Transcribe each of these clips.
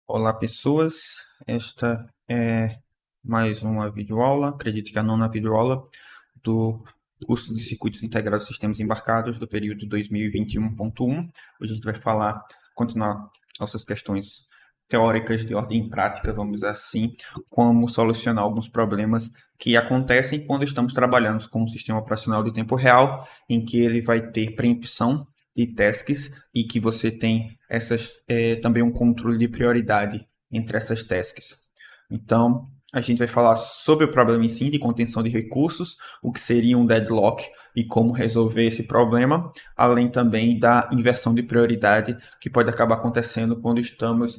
Olá, pessoas. Esta é mais uma videoaula, acredito que a nona videoaula do curso de Circuitos Integrados e Sistemas Embarcados do período 2021.1. Hoje a gente vai continuar nossas questões teóricas de ordem prática, vamos dizer assim, como solucionar alguns problemas que acontecem quando estamos trabalhando com um sistema operacional de tempo real, em que ele vai ter preempção de tasks e que você tem também um controle de prioridade entre essas tasks. Então, a gente vai falar sobre o problema em si de contenção de recursos, o que seria um deadlock e como resolver esse problema, além também da inversão de prioridade que pode acabar acontecendo quando estamos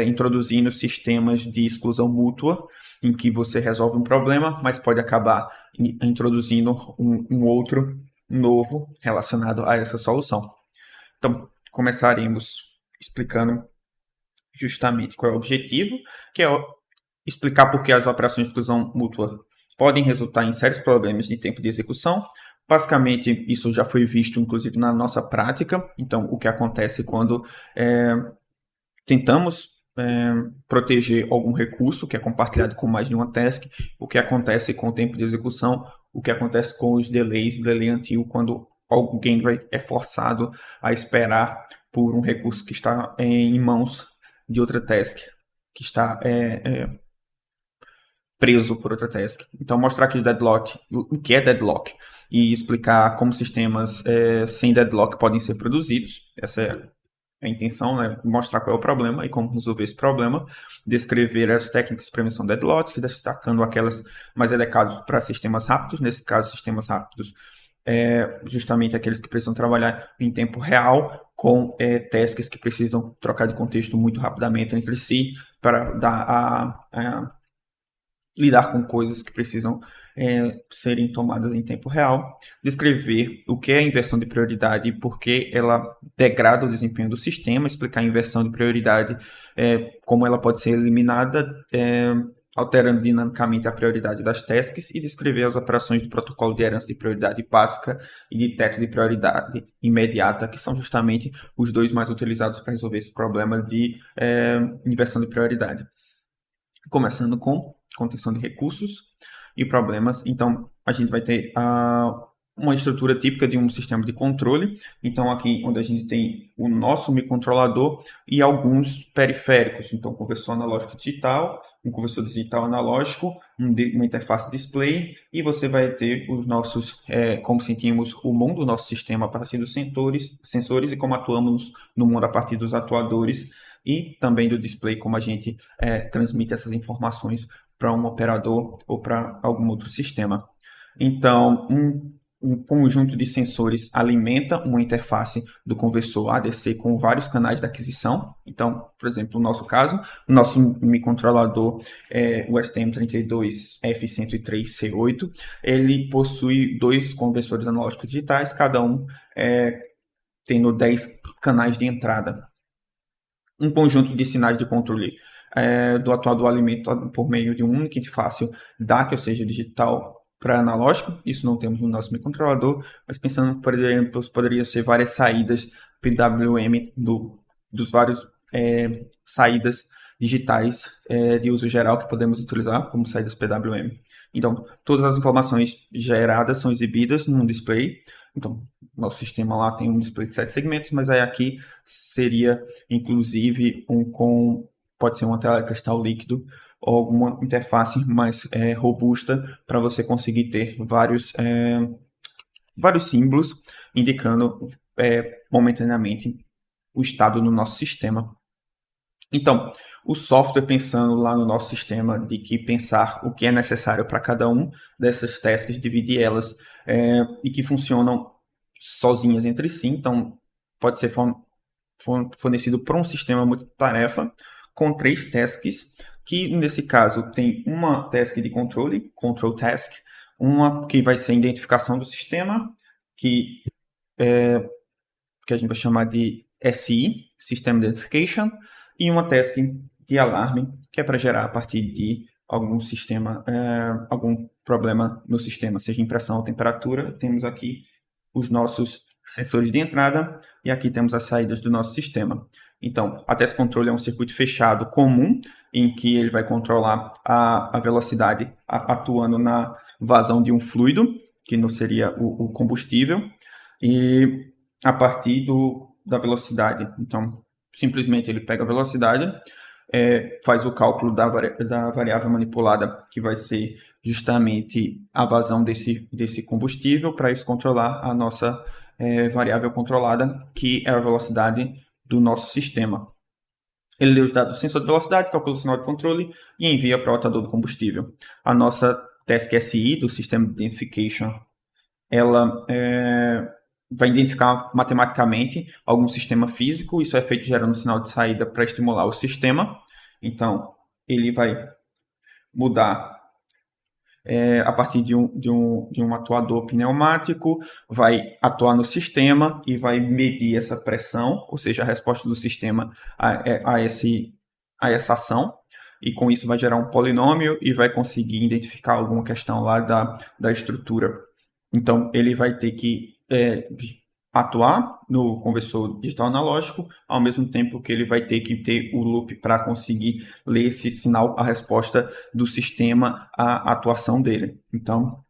introduzindo sistemas de exclusão mútua, em que você resolve um problema, mas pode acabar introduzindo um outro novo relacionado a essa solução. Então, começaremos explicando justamente qual é o objetivo, que é explicar por que as operações de exclusão mútua podem resultar em sérios problemas de tempo de execução. Basicamente, isso já foi visto, inclusive, na nossa prática. Então, o que acontece quando tentamos proteger algum recurso que é compartilhado com mais de uma task, o que acontece com o tempo de execução, o que acontece com os delays, delay until, quando alguém é forçado a esperar por um recurso que está em mãos de outra task, que está preso por outra task. Então, mostrar aqui o que é deadlock, e explicar como sistemas sem deadlock podem ser produzidos. Essa é a intenção, né? Mostrar qual é o problema e como resolver esse problema, descrever as técnicas de prevenção de deadlocks, destacando aquelas mais adequadas para sistemas rápidos. Nesse caso, sistemas rápidos justamente aqueles que precisam trabalhar em tempo real com tasks que precisam trocar de contexto muito rapidamente entre si para lidar com coisas que precisam serem tomadas em tempo real, descrever o que é a inversão de prioridade e por que ela degrada o desempenho do sistema, explicar a inversão de prioridade, como ela pode ser eliminada, alterando dinamicamente a prioridade das tasks, e descrever as operações do protocolo de herança de prioridade básica e de teto de prioridade imediata, que são justamente os dois mais utilizados para resolver esse problema de inversão de prioridade. Começando com contenção de recursos e problemas. Então, a gente vai ter uma estrutura típica de um sistema de controle. Então, aqui onde a gente tem o nosso microcontrolador e alguns periféricos. Então, conversor analógico digital, um conversor digital analógico, uma interface display, e você vai ter os nossos, como sentimos o mundo do nosso sistema a partir dos sensores e como atuamos no mundo a partir dos atuadores, e também do display, como a gente transmite essas informações para um operador ou para algum outro sistema. Então, um conjunto de sensores alimenta uma interface do conversor ADC com vários canais de aquisição. Então, por exemplo, no nosso caso, o nosso microcontrolador o STM32F103C8, ele possui dois conversores analógicos digitais, cada um tendo 10 canais de entrada. Um conjunto de sinais de controle do atual alimento por meio de uma única interface DAC, ou seja, digital para analógico. Isso não temos no nosso microcontrolador, mas pensando, por exemplo, poderia ser várias saídas PWM dos vários saídas digitais de uso geral que podemos utilizar como saídas PWM. Então, todas as informações geradas são exibidas num display. Então, nosso sistema lá tem um display de 7 segmentos, mas aí aqui seria, inclusive, pode ser uma tela de cristal líquido ou alguma interface mais robusta para você conseguir ter vários símbolos indicando momentaneamente o estado do nosso sistema. Então, o software, pensando lá no nosso sistema, de que pensar o que é necessário para cada um dessas tasks, dividir elas e que funcionam sozinhas entre si. Então, pode ser fornecido por um sistema multitarefa com 3 tasks, que nesse caso tem uma task de controle, control task, uma que vai ser a identificação do sistema, que a gente vai chamar de SI, System Identification, e uma task de alarme, que é para gerar a partir de algum sistema, algum problema no sistema, seja impressão ou temperatura. Temos aqui os nossos sensores de entrada e aqui temos as saídas do nosso sistema. Então, a test control é um circuito fechado comum, em que ele vai controlar a velocidade atuando na vazão de um fluido, que não seria o combustível, e a partir da velocidade. Então, simplesmente ele pega a velocidade, faz o cálculo da variável manipulada, que vai ser justamente a vazão desse combustível, para isso controlar a nossa variável controlada, que é a velocidade do nosso sistema. Ele lê os dados do sensor de velocidade, calcula o sinal de controle e envia para o atador do combustível. A nossa task SI, do System Identification, ela vai identificar matematicamente algum sistema físico. Isso é feito gerando um sinal de saída para estimular o sistema. Então, ele vai mudar a partir de um atuador pneumático, vai atuar no sistema e vai medir essa pressão, ou seja, a resposta do sistema a essa ação. E com isso vai gerar um polinômio e vai conseguir identificar alguma questão lá da estrutura. Então, ele vai ter que atuar no conversor digital analógico, ao mesmo tempo que ele vai ter que ter o loop para conseguir ler esse sinal, a resposta do sistema à atuação dele. Então,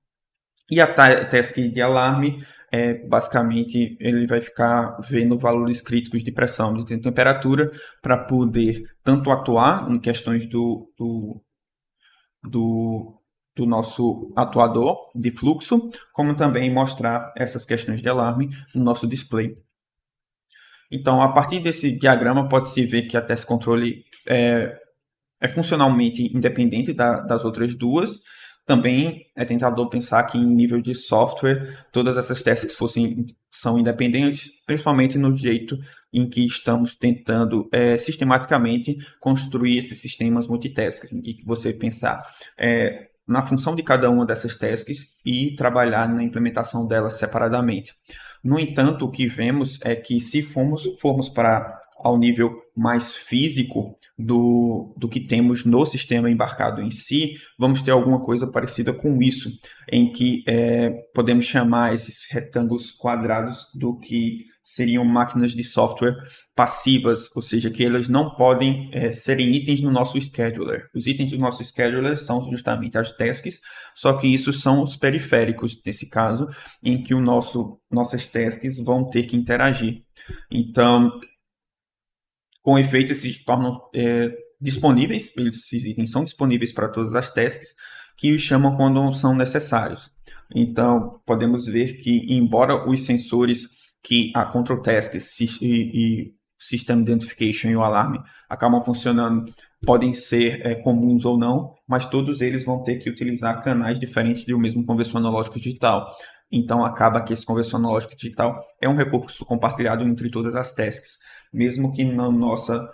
e a task de alarme, basicamente, ele vai ficar vendo valores críticos de pressão, de temperatura, para poder tanto atuar em questões do nosso atuador de fluxo, como também mostrar essas questões de alarme no nosso display. Então, a partir desse diagrama, pode-se ver que a test controle é funcionalmente independente das outras duas. Também é tentador pensar que em nível de software, todas essas tasks são independentes, principalmente no jeito em que estamos tentando sistematicamente construir esses sistemas multitasks, e que você pensar na função de cada uma dessas tasks e trabalhar na implementação delas separadamente. No entanto, o que vemos é que se formos para ao nível mais físico do que temos no sistema embarcado em si, vamos ter alguma coisa parecida com isso, em que podemos chamar esses retângulos quadrados do que seriam máquinas de software passivas, ou seja, que elas não podem serem itens no nosso scheduler. Os itens do nosso scheduler são justamente as tasks, só que isso são os periféricos, nesse caso, em que nossas tasks vão ter que interagir. Então, com efeito, esses se tornam disponíveis, esses itens são disponíveis para todas as tasks, que os chamam quando são necessários. Então, podemos ver que, embora os sensores que a Control Tasks e System Identification e o alarme acabam funcionando, podem ser comuns ou não, mas todos eles vão ter que utilizar canais diferentes de um mesmo conversor analógico digital. Então, acaba que esse conversor analógico digital é um recurso compartilhado entre todas as tasks, mesmo que na nossa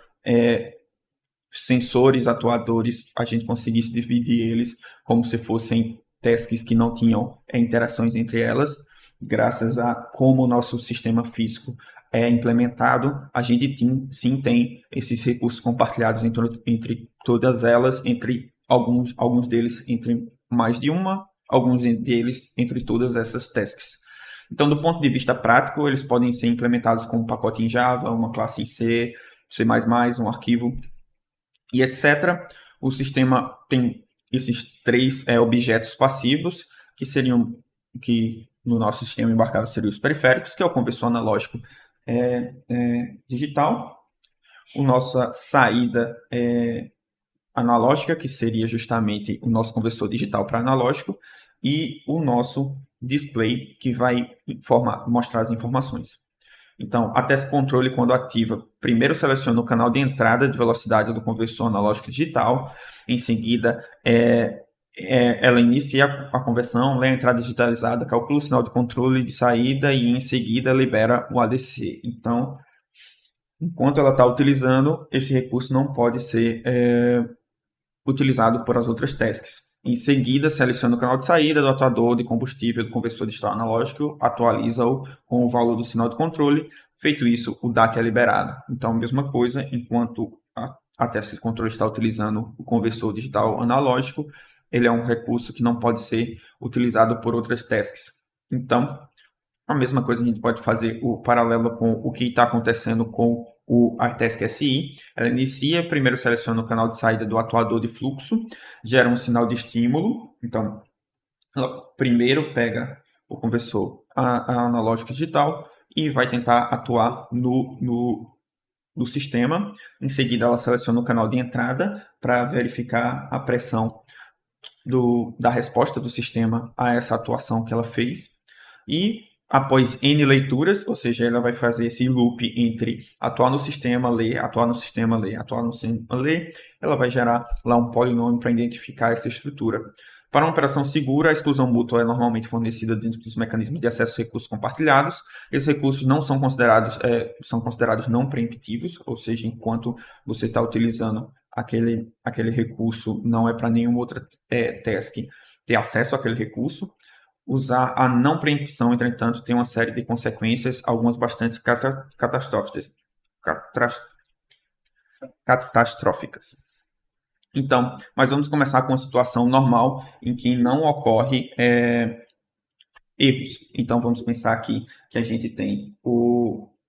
sensores, atuadores, a gente conseguisse dividir eles como se fossem tasks que não tinham interações entre elas. Graças a como o nosso sistema físico é implementado, a gente sim tem esses recursos compartilhados entre todas elas, entre alguns deles entre mais de uma, alguns deles entre todas essas tasks. Então, do ponto de vista prático, eles podem ser implementados com um pacote em Java, uma classe em C, C++, um arquivo e etc. O sistema tem esses três objetos passivos, que no nosso sistema embarcado seriam os periféricos, que é o conversor analógico digital, a nossa saída analógica, que seria justamente o nosso conversor digital para analógico, e o nosso display, que vai mostrar as informações. Então, a test controle, quando ativa, primeiro seleciona o canal de entrada de velocidade do conversor analógico digital, em seguida ela inicia a conversão, lê a entrada digitalizada, calcula o sinal de controle de saída e em seguida libera o ADC. Então, enquanto ela está utilizando, esse recurso não pode ser utilizado por as outras tasks. Em seguida, seleciona o canal de saída do atuador de combustível do conversor digital analógico, atualiza-o com o valor do sinal de controle. Feito isso, o DAC é liberado. Então, a mesma coisa, enquanto a task de controle está utilizando o conversor digital analógico, ele é um recurso que não pode ser utilizado por outras tasks. Então, a mesma coisa a gente pode fazer o paralelo com o que está acontecendo com a task SI, ela inicia, primeiro seleciona o canal de saída do atuador de fluxo, gera um sinal de estímulo, então ela primeiro pega o conversor analógico digital e vai tentar atuar no sistema. Em seguida, ela seleciona o canal de entrada para verificar a pressão da resposta do sistema a essa atuação que ela fez. E após N leituras, ou seja, ela vai fazer esse loop entre atuar no sistema, ler, atuar no sistema, ler, atuar no sistema, ler, ela vai gerar lá um polinômio para identificar essa estrutura. Para uma operação segura, a exclusão mútua é normalmente fornecida dentro dos mecanismos de acesso a recursos compartilhados. Esses recursos não são considerados não preemptivos, ou seja, enquanto você está utilizando aquele recurso, não é para nenhuma outra task ter acesso àquele recurso. Usar a não preempção, entretanto, tem uma série de consequências, algumas bastante catastróficas. Então, mas vamos começar com uma situação normal em que não ocorre erros. Então, vamos pensar aqui que a gente tem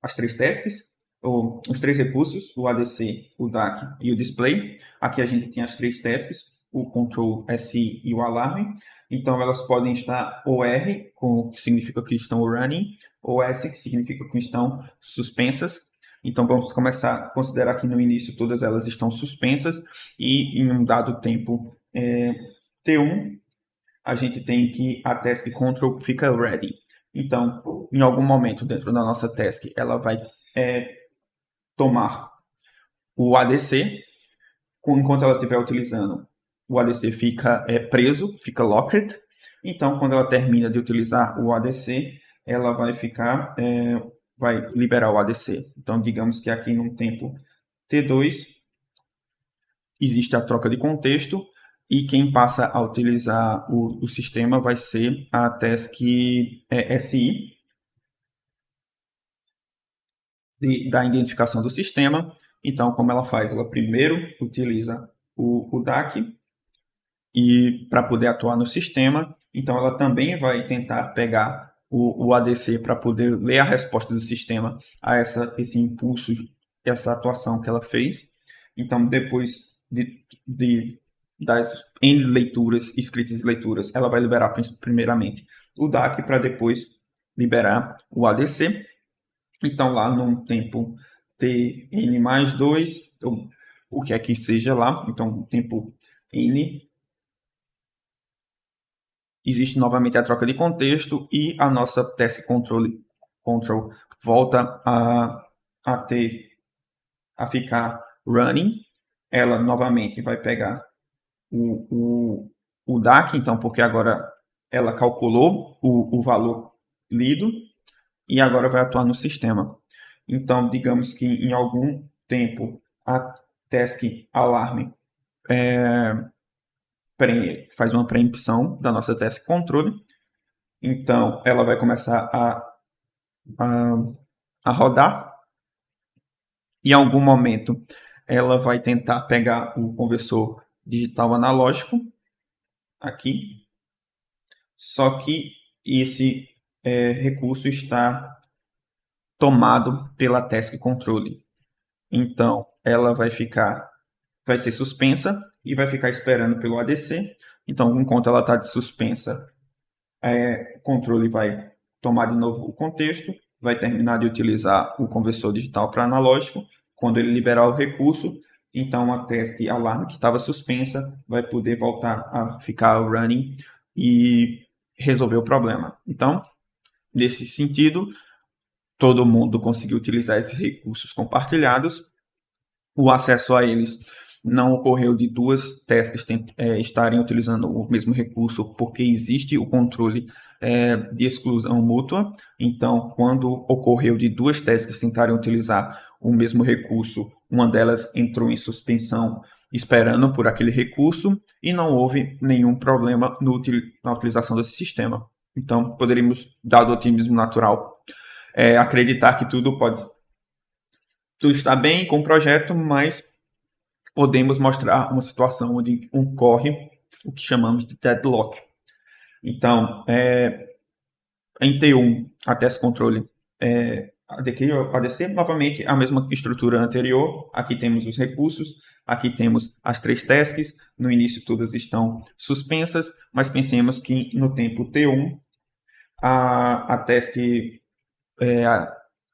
as três tasks, os três recursos, o ADC, o DAC e o display. Aqui a gente tem as três tasks, o control SI e o alarme. Então, elas podem estar OR, que significa que estão running, ou S, que significa que estão suspensas. Então, vamos começar a considerar que no início todas elas estão suspensas e em um dado tempo T1, a gente tem que a task control fica ready. Então, em algum momento dentro da nossa task, ela vai tomar o ADC, enquanto ela estiver utilizando, o ADC fica preso, fica locked. Então, quando ela termina de utilizar o ADC, ela vai vai liberar o ADC. Então, digamos que aqui num tempo T2, existe a troca de contexto e quem passa a utilizar o sistema vai ser a task SI, da identificação do sistema. Então, como ela faz? Ela primeiro utiliza o DAC e para poder atuar no sistema. Então, ela também vai tentar pegar o ADC para poder ler a resposta do sistema a esse impulso, essa atuação que ela fez. Então, depois das N leituras, escritas e leituras, ela vai liberar primeiramente o DAC para depois liberar o ADC. Então, lá num tempo Tn mais 2, o que é que seja lá, então, tempo N, existe novamente a troca de contexto e a nossa task control volta a ficar running. Ela novamente vai pegar o DAC, então, porque agora ela calculou o valor lido e agora vai atuar no sistema. Então, digamos que em algum tempo a task alarme faz uma preempção da nossa task controle. Então, ela vai começar a rodar. Em algum momento, ela vai tentar pegar o conversor digital analógico aqui. Só que esse recurso está tomado pela task controle. Então, ela vai ser suspensa e vai ficar esperando pelo ADC. Então, enquanto ela está de suspensa, o controle vai tomar de novo o contexto, vai terminar de utilizar o conversor digital para analógico. Quando ele liberar o recurso, então a task alarme que estava suspensa vai poder voltar a ficar running e resolver o problema. Então, nesse sentido, todo mundo conseguiu utilizar esses recursos compartilhados. O acesso a eles não ocorreu de duas tasks estarem utilizando o mesmo recurso, porque existe o controle de exclusão mútua. Então, quando ocorreu de duas tasks tentarem utilizar o mesmo recurso, uma delas entrou em suspensão esperando por aquele recurso e não houve nenhum problema na utilização desse sistema. Então, poderíamos, dado o otimismo natural, acreditar que tudo está bem com o projeto, mas podemos mostrar uma situação onde ocorre o que chamamos de deadlock. Então, em T1, a task controle adquirir o ADC, novamente a mesma estrutura anterior. Aqui temos os recursos, aqui temos as 3 tasks. No início todas estão suspensas, mas pensemos que no tempo T1, a task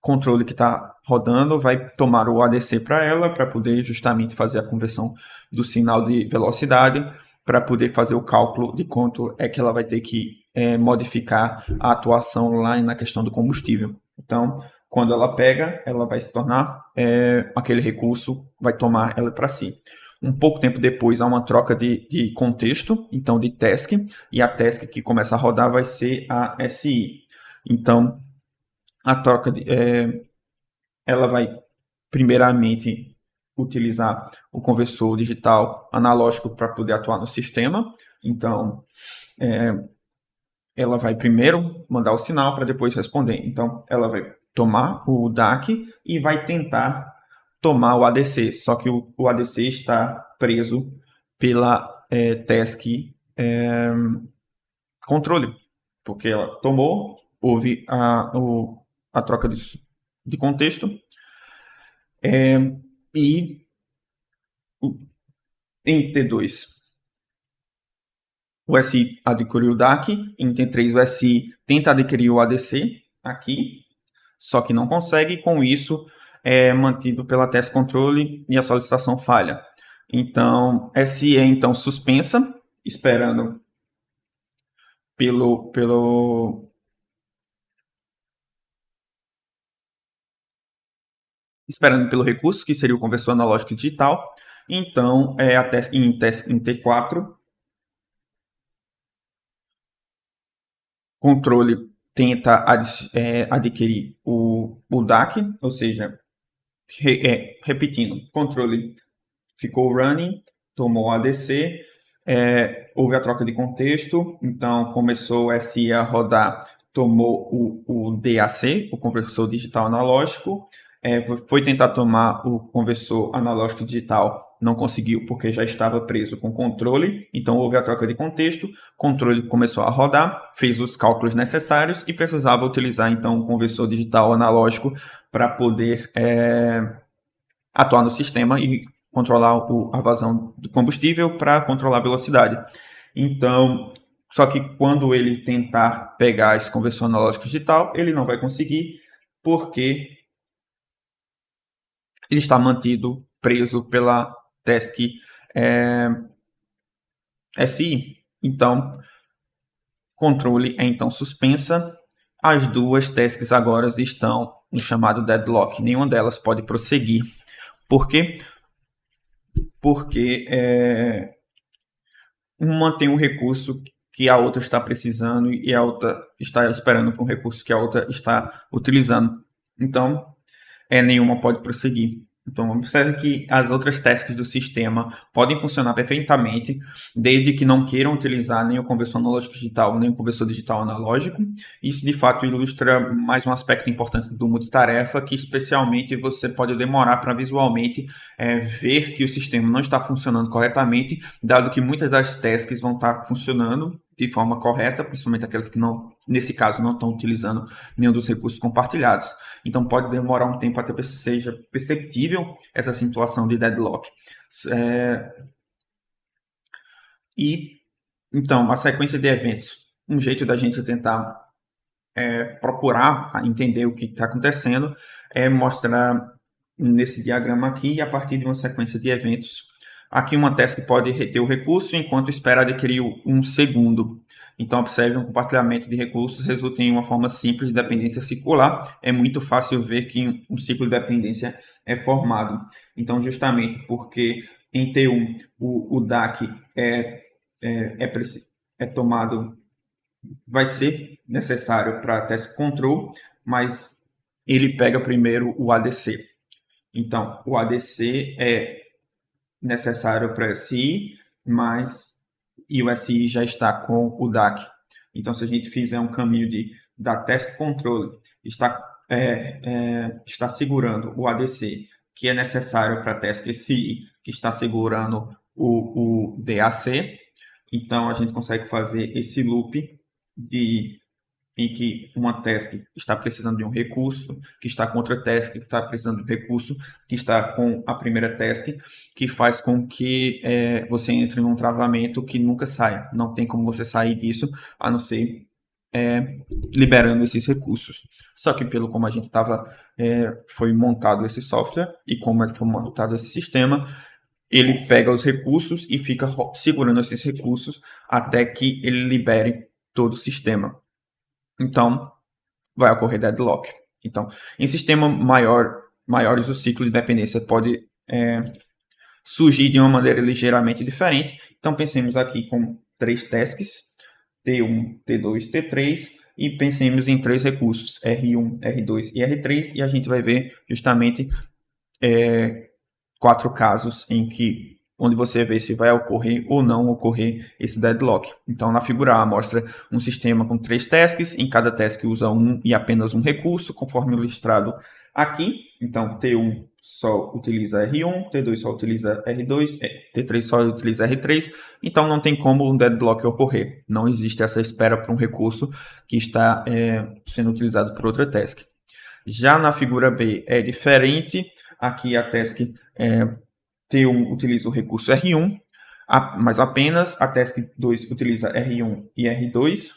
controle que está rodando vai tomar o ADC para ela, para poder justamente fazer a conversão do sinal de velocidade, para poder fazer o cálculo de quanto é que ela vai ter que modificar a atuação lá na questão do combustível. Então, quando ela pega, ela vai se tornar aquele recurso, vai tomar ela para si. Um pouco tempo depois há uma troca de contexto, então de task, e a task que começa a rodar vai ser a SI. Então, a troca ela vai primeiramente utilizar o conversor digital analógico para poder atuar no sistema. Então, ela vai primeiro mandar o sinal para depois responder. Então, ela vai tomar o DAC e vai tentar tomar o ADC, só que o ADC está preso pela task controle, porque ela tomou, houve a troca de contexto, e em T2 o SI adquiriu o DAC, em T3 o SI tenta adquirir o ADC aqui, só que não consegue, com isso é mantido pela test controle e a solicitação falha. Então, SI é então suspensa, esperando pelo recurso, que seria o conversor analógico digital. Então, em T4, controle tenta adquirir o DAC, ou seja, repetindo, controle ficou running, tomou o ADC, houve a troca de contexto, então começou o SI a rodar, tomou o DAC, o conversor digital analógico, foi tentar tomar o conversor analógico digital, não conseguiu porque já estava preso com controle, então houve a troca de contexto, controle começou a rodar, fez os cálculos necessários e precisava utilizar então o conversor digital analógico para poder atuar no sistema e controlar a vazão do combustível para controlar a velocidade. Então, só que quando ele tentar pegar esse conversor analógico digital, ele não vai conseguir, porque ele está mantido preso pela task SI. Então, controle é então suspensa. As duas tasks agora estão no chamado deadlock. Nenhuma delas pode prosseguir. Por quê? Porque uma tem um recurso que a outra está precisando e a outra está esperando por um recurso que a outra está utilizando. Então, nenhuma pode prosseguir. Então, observe que as outras tasks do sistema podem funcionar perfeitamente, desde que não queiram utilizar nem o conversor analógico digital, nem o conversor digital analógico. Isso, de fato, ilustra mais um aspecto importante do multitarefa, que especialmente você pode demorar para visualmente ver que o sistema não está funcionando corretamente, dado que muitas das tasks vão estar funcionando de forma correta, principalmente aquelas que não, nesse caso, não estão utilizando nenhum dos recursos compartilhados. Então pode demorar um tempo até que seja perceptível essa situação de deadlock. E então a sequência de eventos, um jeito da gente tentar procurar entender o que está acontecendo é mostrar nesse diagrama aqui, a partir de uma sequência de eventos. Aqui uma task pode reter o recurso enquanto espera adquirir um segundo. Então, observe um compartilhamento de recursos resulta em uma forma simples de dependência circular. É muito fácil ver que um ciclo de dependência é formado. Então, justamente porque em T1 o DAC é tomado, vai ser necessário para test control, mas ele pega primeiro o ADC. Então, o ADC é necessário para o SI, e o SI já está com o DAC. Então, se a gente fizer um caminho da test control, está segurando o ADC, que é necessário para a task SI, que está segurando o DAC. Então, a gente consegue fazer esse loop em que uma task está precisando de um recurso, que está com outra task que está precisando de um recurso, que está com a primeira task, que faz com que você entre num travamento que nunca saia. Não tem como você sair disso, a não ser liberando esses recursos. Só que pelo como a gente foi montado esse software e como foi montado esse sistema, ele pega os recursos e fica segurando esses recursos até que ele libere todo o sistema. Então, vai ocorrer deadlock. Então, em sistema maiores, o ciclo de dependência pode surgir de uma maneira ligeiramente diferente. Então, pensemos aqui com 3 tasks, T1, T2, T3, e pensemos em 3 recursos, R1, R2 e R3, e a gente vai ver justamente 4 casos onde você vê se vai ocorrer ou não ocorrer esse deadlock. Então, na figura A mostra um sistema com 3 tasks, em cada task usa um e apenas um recurso, conforme ilustrado aqui. Então, T1 só utiliza R1, T2 só utiliza R2, T3 só utiliza R3, então não tem como um deadlock ocorrer. Não existe essa espera para um recurso que está sendo utilizado por outra task. Já na figura B é diferente. Aqui a task T1 utiliza o recurso R1, mas apenas a task 2 utiliza R1 e R2.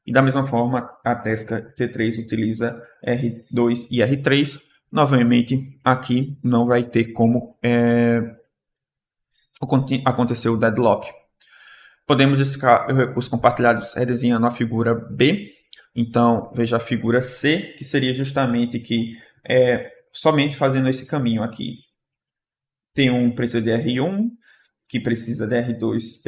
E da mesma forma, a task T3 utiliza R2 e R3. Novamente, aqui não vai ter como acontecer o deadlock. Podemos destacar o recurso compartilhado redesenhando a figura B. Então, veja a figura C, que seria justamente que somente fazendo esse caminho aqui. T1 precisa de R1, que precisa de R2,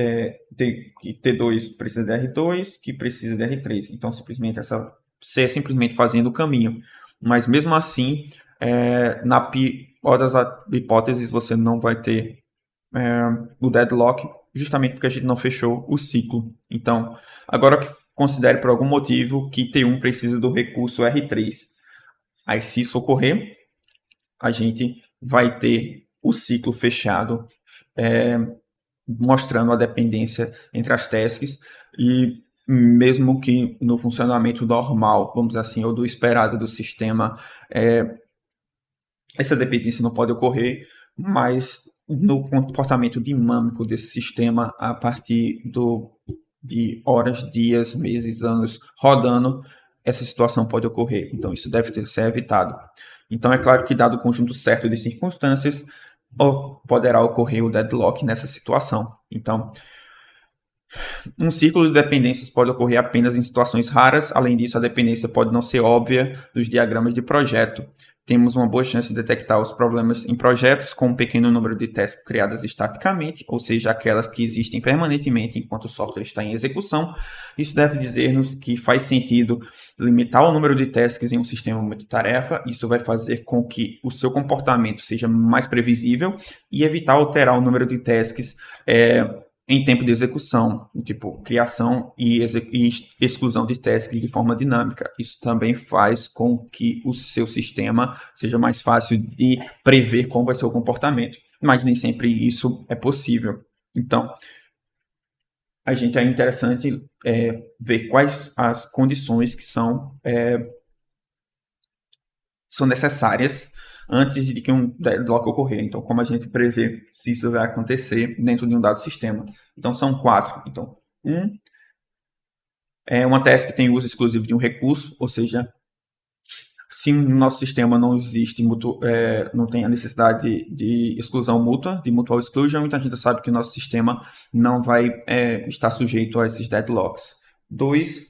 T2 precisa de R2, que precisa de R3. Então, simplesmente essa C é simplesmente fazendo o caminho. Mas mesmo assim, na pior das hipóteses, você não vai ter o deadlock, justamente porque a gente não fechou o ciclo. Então, agora considere por algum motivo que T1 precisa do recurso R3. Aí, se isso ocorrer, a gente vai ter o ciclo fechado, mostrando a dependência entre as tasks, e mesmo que no funcionamento normal, vamos dizer assim, ou do esperado do sistema, essa dependência não pode ocorrer, mas no comportamento dinâmico desse sistema, a partir de horas, dias, meses, anos rodando, essa situação pode ocorrer. Então, isso deve ser evitado. Então, é claro que, dado o conjunto certo de circunstâncias, poderá ocorrer o deadlock nessa situação. Então, um ciclo de dependências pode ocorrer apenas em situações raras. Além disso, a dependência pode não ser óbvia dos diagramas de projeto. Temos uma boa chance de detectar os problemas em projetos com um pequeno número de tasks criadas estaticamente, ou seja, aquelas que existem permanentemente enquanto o software está em execução. Isso deve dizer-nos que faz sentido limitar o número de tasks em um sistema multitarefa. Isso vai fazer com que o seu comportamento seja mais previsível e evitar alterar o número de tasks em tempo de execução, tipo criação e exclusão de tasks de forma dinâmica. Isso também faz com que o seu sistema seja mais fácil de prever como vai ser o comportamento, mas nem sempre isso é possível. Então, a gente é interessante ver quais as condições que são necessárias antes de que um deadlock ocorrer. Então, como a gente prevê se isso vai acontecer dentro de um dado sistema. Então, são 4. Então, uma task que tem uso exclusivo de um recurso, ou seja, se no nosso sistema não existe, não tem a necessidade de exclusão mútua, de mutual exclusion, então a gente sabe que o nosso sistema não vai estar sujeito a esses deadlocks. 2,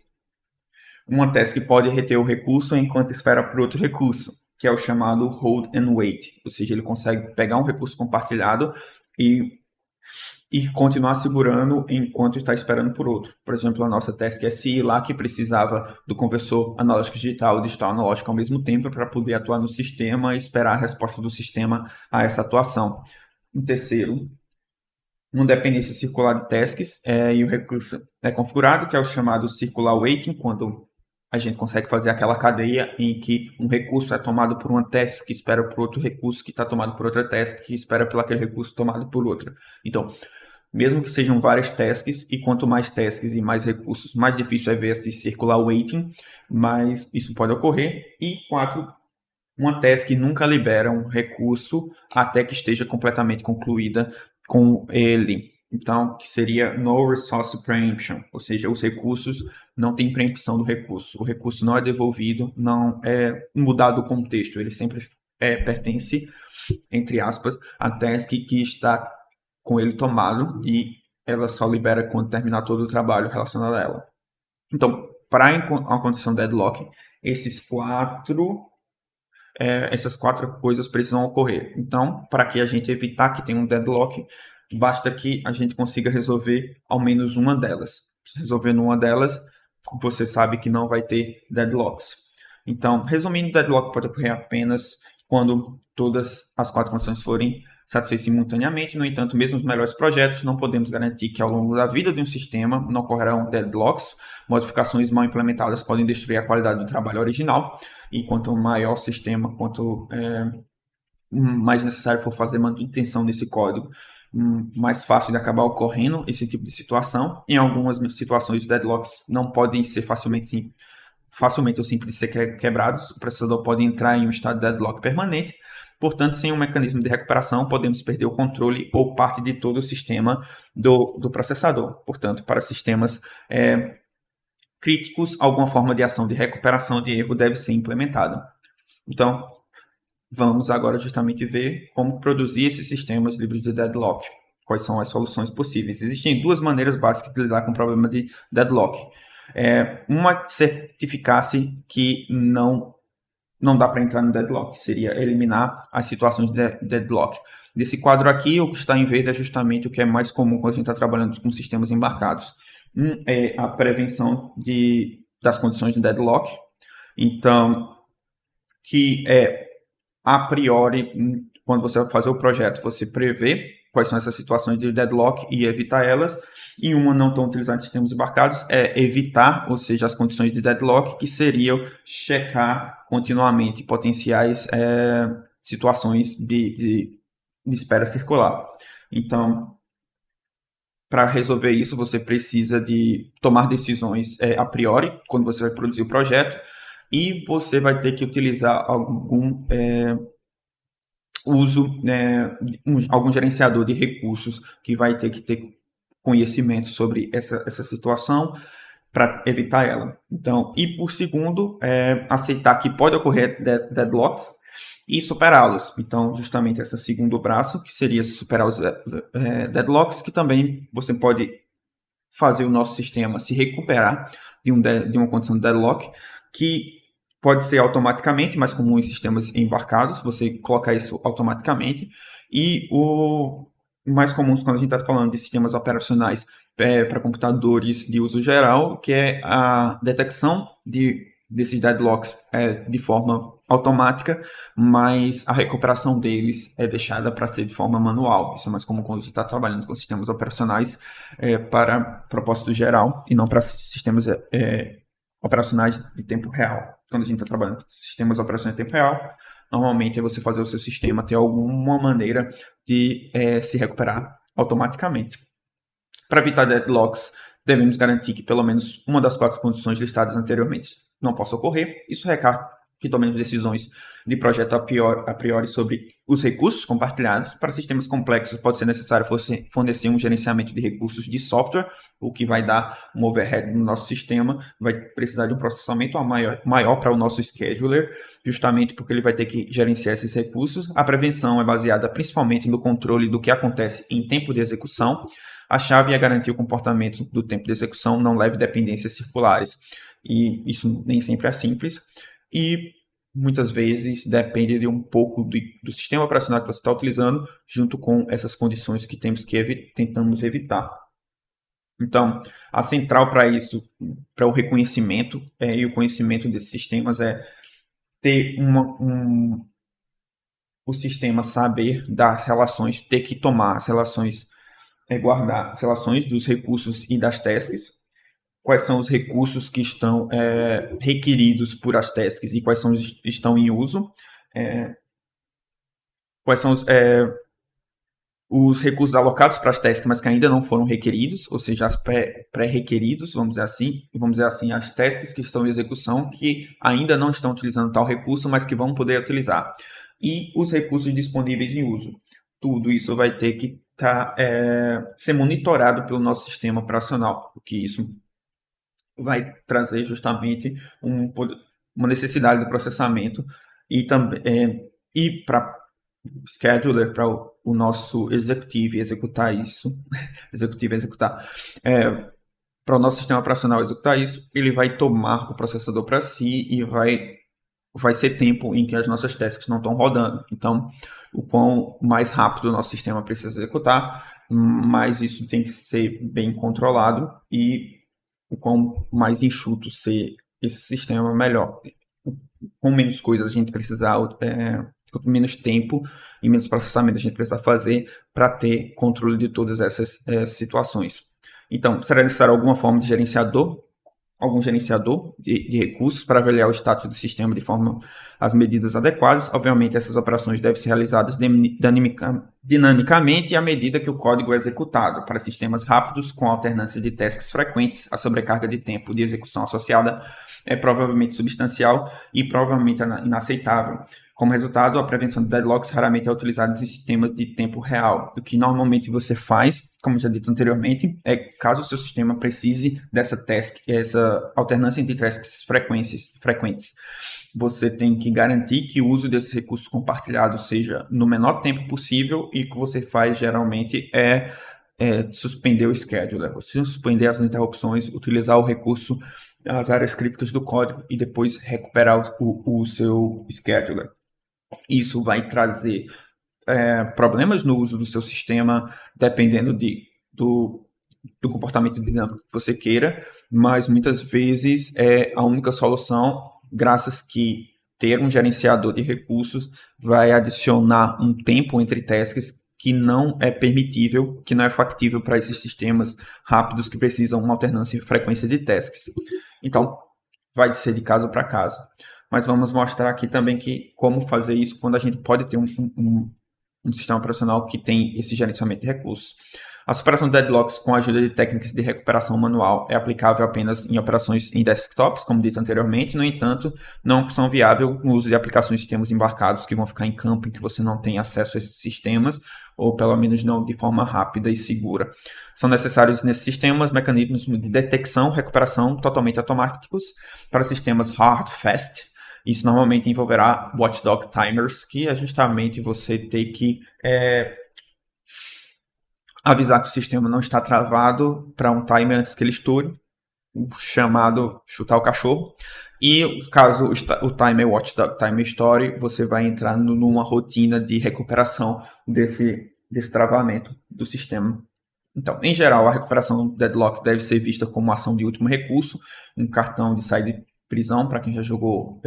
uma task pode reter o recurso enquanto espera por outro recurso, que é o chamado hold and wait, ou seja, ele consegue pegar um recurso compartilhado e continuar segurando enquanto está esperando por outro. Por exemplo, a nossa task SI lá, que precisava do conversor analógico digital e digital analógico ao mesmo tempo para poder atuar no sistema e esperar a resposta do sistema a essa atuação. Um terceiro, uma dependência circular de tasks, e o recurso é configurado, que é o chamado circular waiting, quando a gente consegue fazer aquela cadeia em que um recurso é tomado por uma task que espera por outro recurso que está tomado por outra task que espera por aquele recurso tomado por outra. Então, mesmo que sejam várias tasks, e quanto mais tasks e mais recursos, mais difícil é ver esse circular waiting, mas isso pode ocorrer. E 4, uma task nunca libera um recurso até que esteja completamente concluída com ele. Então, que seria no resource preemption, ou seja, os recursos não têm preempção do recurso. O recurso não é devolvido, não é mudado o contexto, ele sempre pertence, entre aspas, à task que está com ele tomado e ela só libera quando terminar todo o trabalho relacionado a ela. Então, para a condição deadlock, essas quatro coisas precisam ocorrer. Então, para que a gente evitar que tenha um deadlock, basta que a gente consiga resolver ao menos uma delas. Resolvendo uma delas, você sabe que não vai ter deadlocks. Então, resumindo, deadlock pode ocorrer apenas quando todas as quatro condições forem satisfeitas simultaneamente. No entanto, mesmo os melhores projetos, não podemos garantir que ao longo da vida de um sistema não ocorrerão deadlocks. Modificações mal implementadas podem destruir a qualidade do trabalho original. E quanto maior o sistema, quanto mais necessário for fazer manutenção desse código, mais fácil de acabar ocorrendo esse tipo de situação. Em algumas situações, os deadlocks não podem ser facilmente ou simples de ser quebrados. O processador pode entrar em um estado de deadlock permanente. Portanto, sem um mecanismo de recuperação, podemos perder o controle ou parte de todo o sistema do processador. Portanto, para sistemas críticos, alguma forma de ação de recuperação de erro deve ser implementada. Então, vamos agora justamente ver como produzir esses sistemas livres de deadlock. Quais são as soluções possíveis? Existem duas maneiras básicas de lidar com o problema de deadlock. Uma certificar-se que não dá para entrar no deadlock, seria eliminar as situações de deadlock. Desse quadro aqui, o que está em verde é justamente o que é mais comum quando a gente está trabalhando com sistemas embarcados. É a prevenção das condições de deadlock. Então, que a priori, quando você vai fazer o projeto, você prevê quais são essas situações de deadlock e evitar elas. E uma não tão utilizada em sistemas embarcados é evitar, ou seja, as condições de deadlock, que seriam checar continuamente potenciais situações de espera circular. Então, para resolver isso, você precisa de tomar decisões a priori, quando você vai produzir o projeto, e você vai ter que utilizar algum algum gerenciador de recursos que vai ter que ter conhecimento sobre essa situação para evitar ela. Então, e por segundo, aceitar que pode ocorrer deadlocks e superá-los. Então, justamente esse segundo braço, que seria superar os deadlocks, que também você pode fazer o nosso sistema se recuperar de uma condição de deadlock, que pode ser automaticamente, mais comum em sistemas embarcados, você colocar isso automaticamente, e o mais comum quando a gente está falando de sistemas operacionais para computadores de uso geral, que é a detecção desses deadlocks de forma automática, mas a recuperação deles é deixada para ser de forma manual. Isso é mais comum quando você está trabalhando com sistemas operacionais para propósito geral e não para sistemas operacionais de tempo real. Quando a gente está trabalhando com sistemas operacionais de tempo real, normalmente é você fazer o seu sistema ter alguma maneira de se recuperar automaticamente. Para evitar deadlocks, devemos garantir que pelo menos uma das quatro condições listadas anteriormente não possa ocorrer. Isso requer que tomemos decisões de projeto a priori sobre os recursos compartilhados. Para sistemas complexos, pode ser necessário fornecer um gerenciamento de recursos de software, o que vai dar um overhead no nosso sistema, vai precisar de um processamento maior para o nosso scheduler, justamente porque ele vai ter que gerenciar esses recursos. A prevenção é baseada principalmente no controle do que acontece em tempo de execução. A chave é garantir o comportamento do tempo de execução não leve dependências circulares. E isso nem sempre é simples. E muitas vezes depende de um pouco do sistema operacional que você está utilizando, junto com essas condições que tentamos evitar. Então, a central para isso, para o reconhecimento e o conhecimento desses sistemas é ter o sistema saber das relações, ter que tomar as relações, guardar as relações dos recursos e das tasks, quais são os recursos que estão requeridos por as tasks e quais estão em uso, quais são os recursos alocados para as tasks, mas que ainda não foram requeridos, ou seja, as pré-requeridos, vamos dizer assim, as tasks que estão em execução que ainda não estão utilizando tal recurso, mas que vão poder utilizar. E os recursos disponíveis em uso. Tudo isso vai ter que ser monitorado pelo nosso sistema operacional, porque isso vai trazer justamente uma necessidade de processamento e também e para scheduler, para o nosso executivo executar isso, para o nosso sistema operacional executar isso, ele vai tomar o processador para si e vai ser tempo em que as nossas tasks não estão rodando. Então, o quão mais rápido o nosso sistema precisa executar, mais isso tem que ser bem controlado e o quão mais enxuto ser esse sistema, melhor. Com menos coisas a gente precisar, com menos tempo e menos processamento a gente precisa fazer para ter controle de todas essas situações. Então, será necessário alguma forma de algum gerenciador de recursos para avaliar o status do sistema de forma às medidas adequadas. Obviamente, essas operações devem ser realizadas dinamicamente à medida que o código é executado. Para sistemas rápidos, com alternância de tasks frequentes, a sobrecarga de tempo de execução associada é provavelmente substancial e provavelmente inaceitável. Como resultado, a prevenção de deadlocks raramente é utilizada em sistemas de tempo real. O que normalmente você faz, como já dito anteriormente, é caso o seu sistema precise dessa task, essa alternância entre tasks frequentes, você tem que garantir que o uso desses recursos compartilhados seja no menor tempo possível e o que você faz geralmente é suspender o scheduler, você suspender as interrupções, utilizar o recurso nas áreas críticas do código e depois recuperar o seu scheduler. Isso vai trazer problemas no uso do seu sistema, dependendo do comportamento dinâmico que você queira, mas muitas vezes é a única solução, graças que ter um gerenciador de recursos vai adicionar um tempo entre tasks que não é permitível, que não é factível para esses sistemas rápidos que precisam uma alternância e frequência de tasks. Então, vai ser de caso para caso. Mas vamos mostrar aqui também como fazer isso quando a gente pode ter um sistema operacional que tem esse gerenciamento de recursos. A superação de deadlocks com a ajuda de técnicas de recuperação manual é aplicável apenas em operações em desktops, como dito anteriormente. No entanto, não é uma opção viável no uso de aplicações de sistemas embarcados que vão ficar em campo em que você não tem acesso a esses sistemas, ou pelo menos não de forma rápida e segura. São necessários nesses sistemas mecanismos de detecção e recuperação totalmente automáticos para sistemas hard, fast. Isso normalmente envolverá watchdog timers, que é justamente você ter que avisar que o sistema não está travado para um timer antes que ele estoure, o chamado chutar o cachorro. E caso o timer watchdog timer estoure, você vai entrar numa rotina de recuperação desse travamento do sistema. Então, em geral, a recuperação do deadlock deve ser vista como ação de último recurso, um cartão de saída de prisão para quem já jogou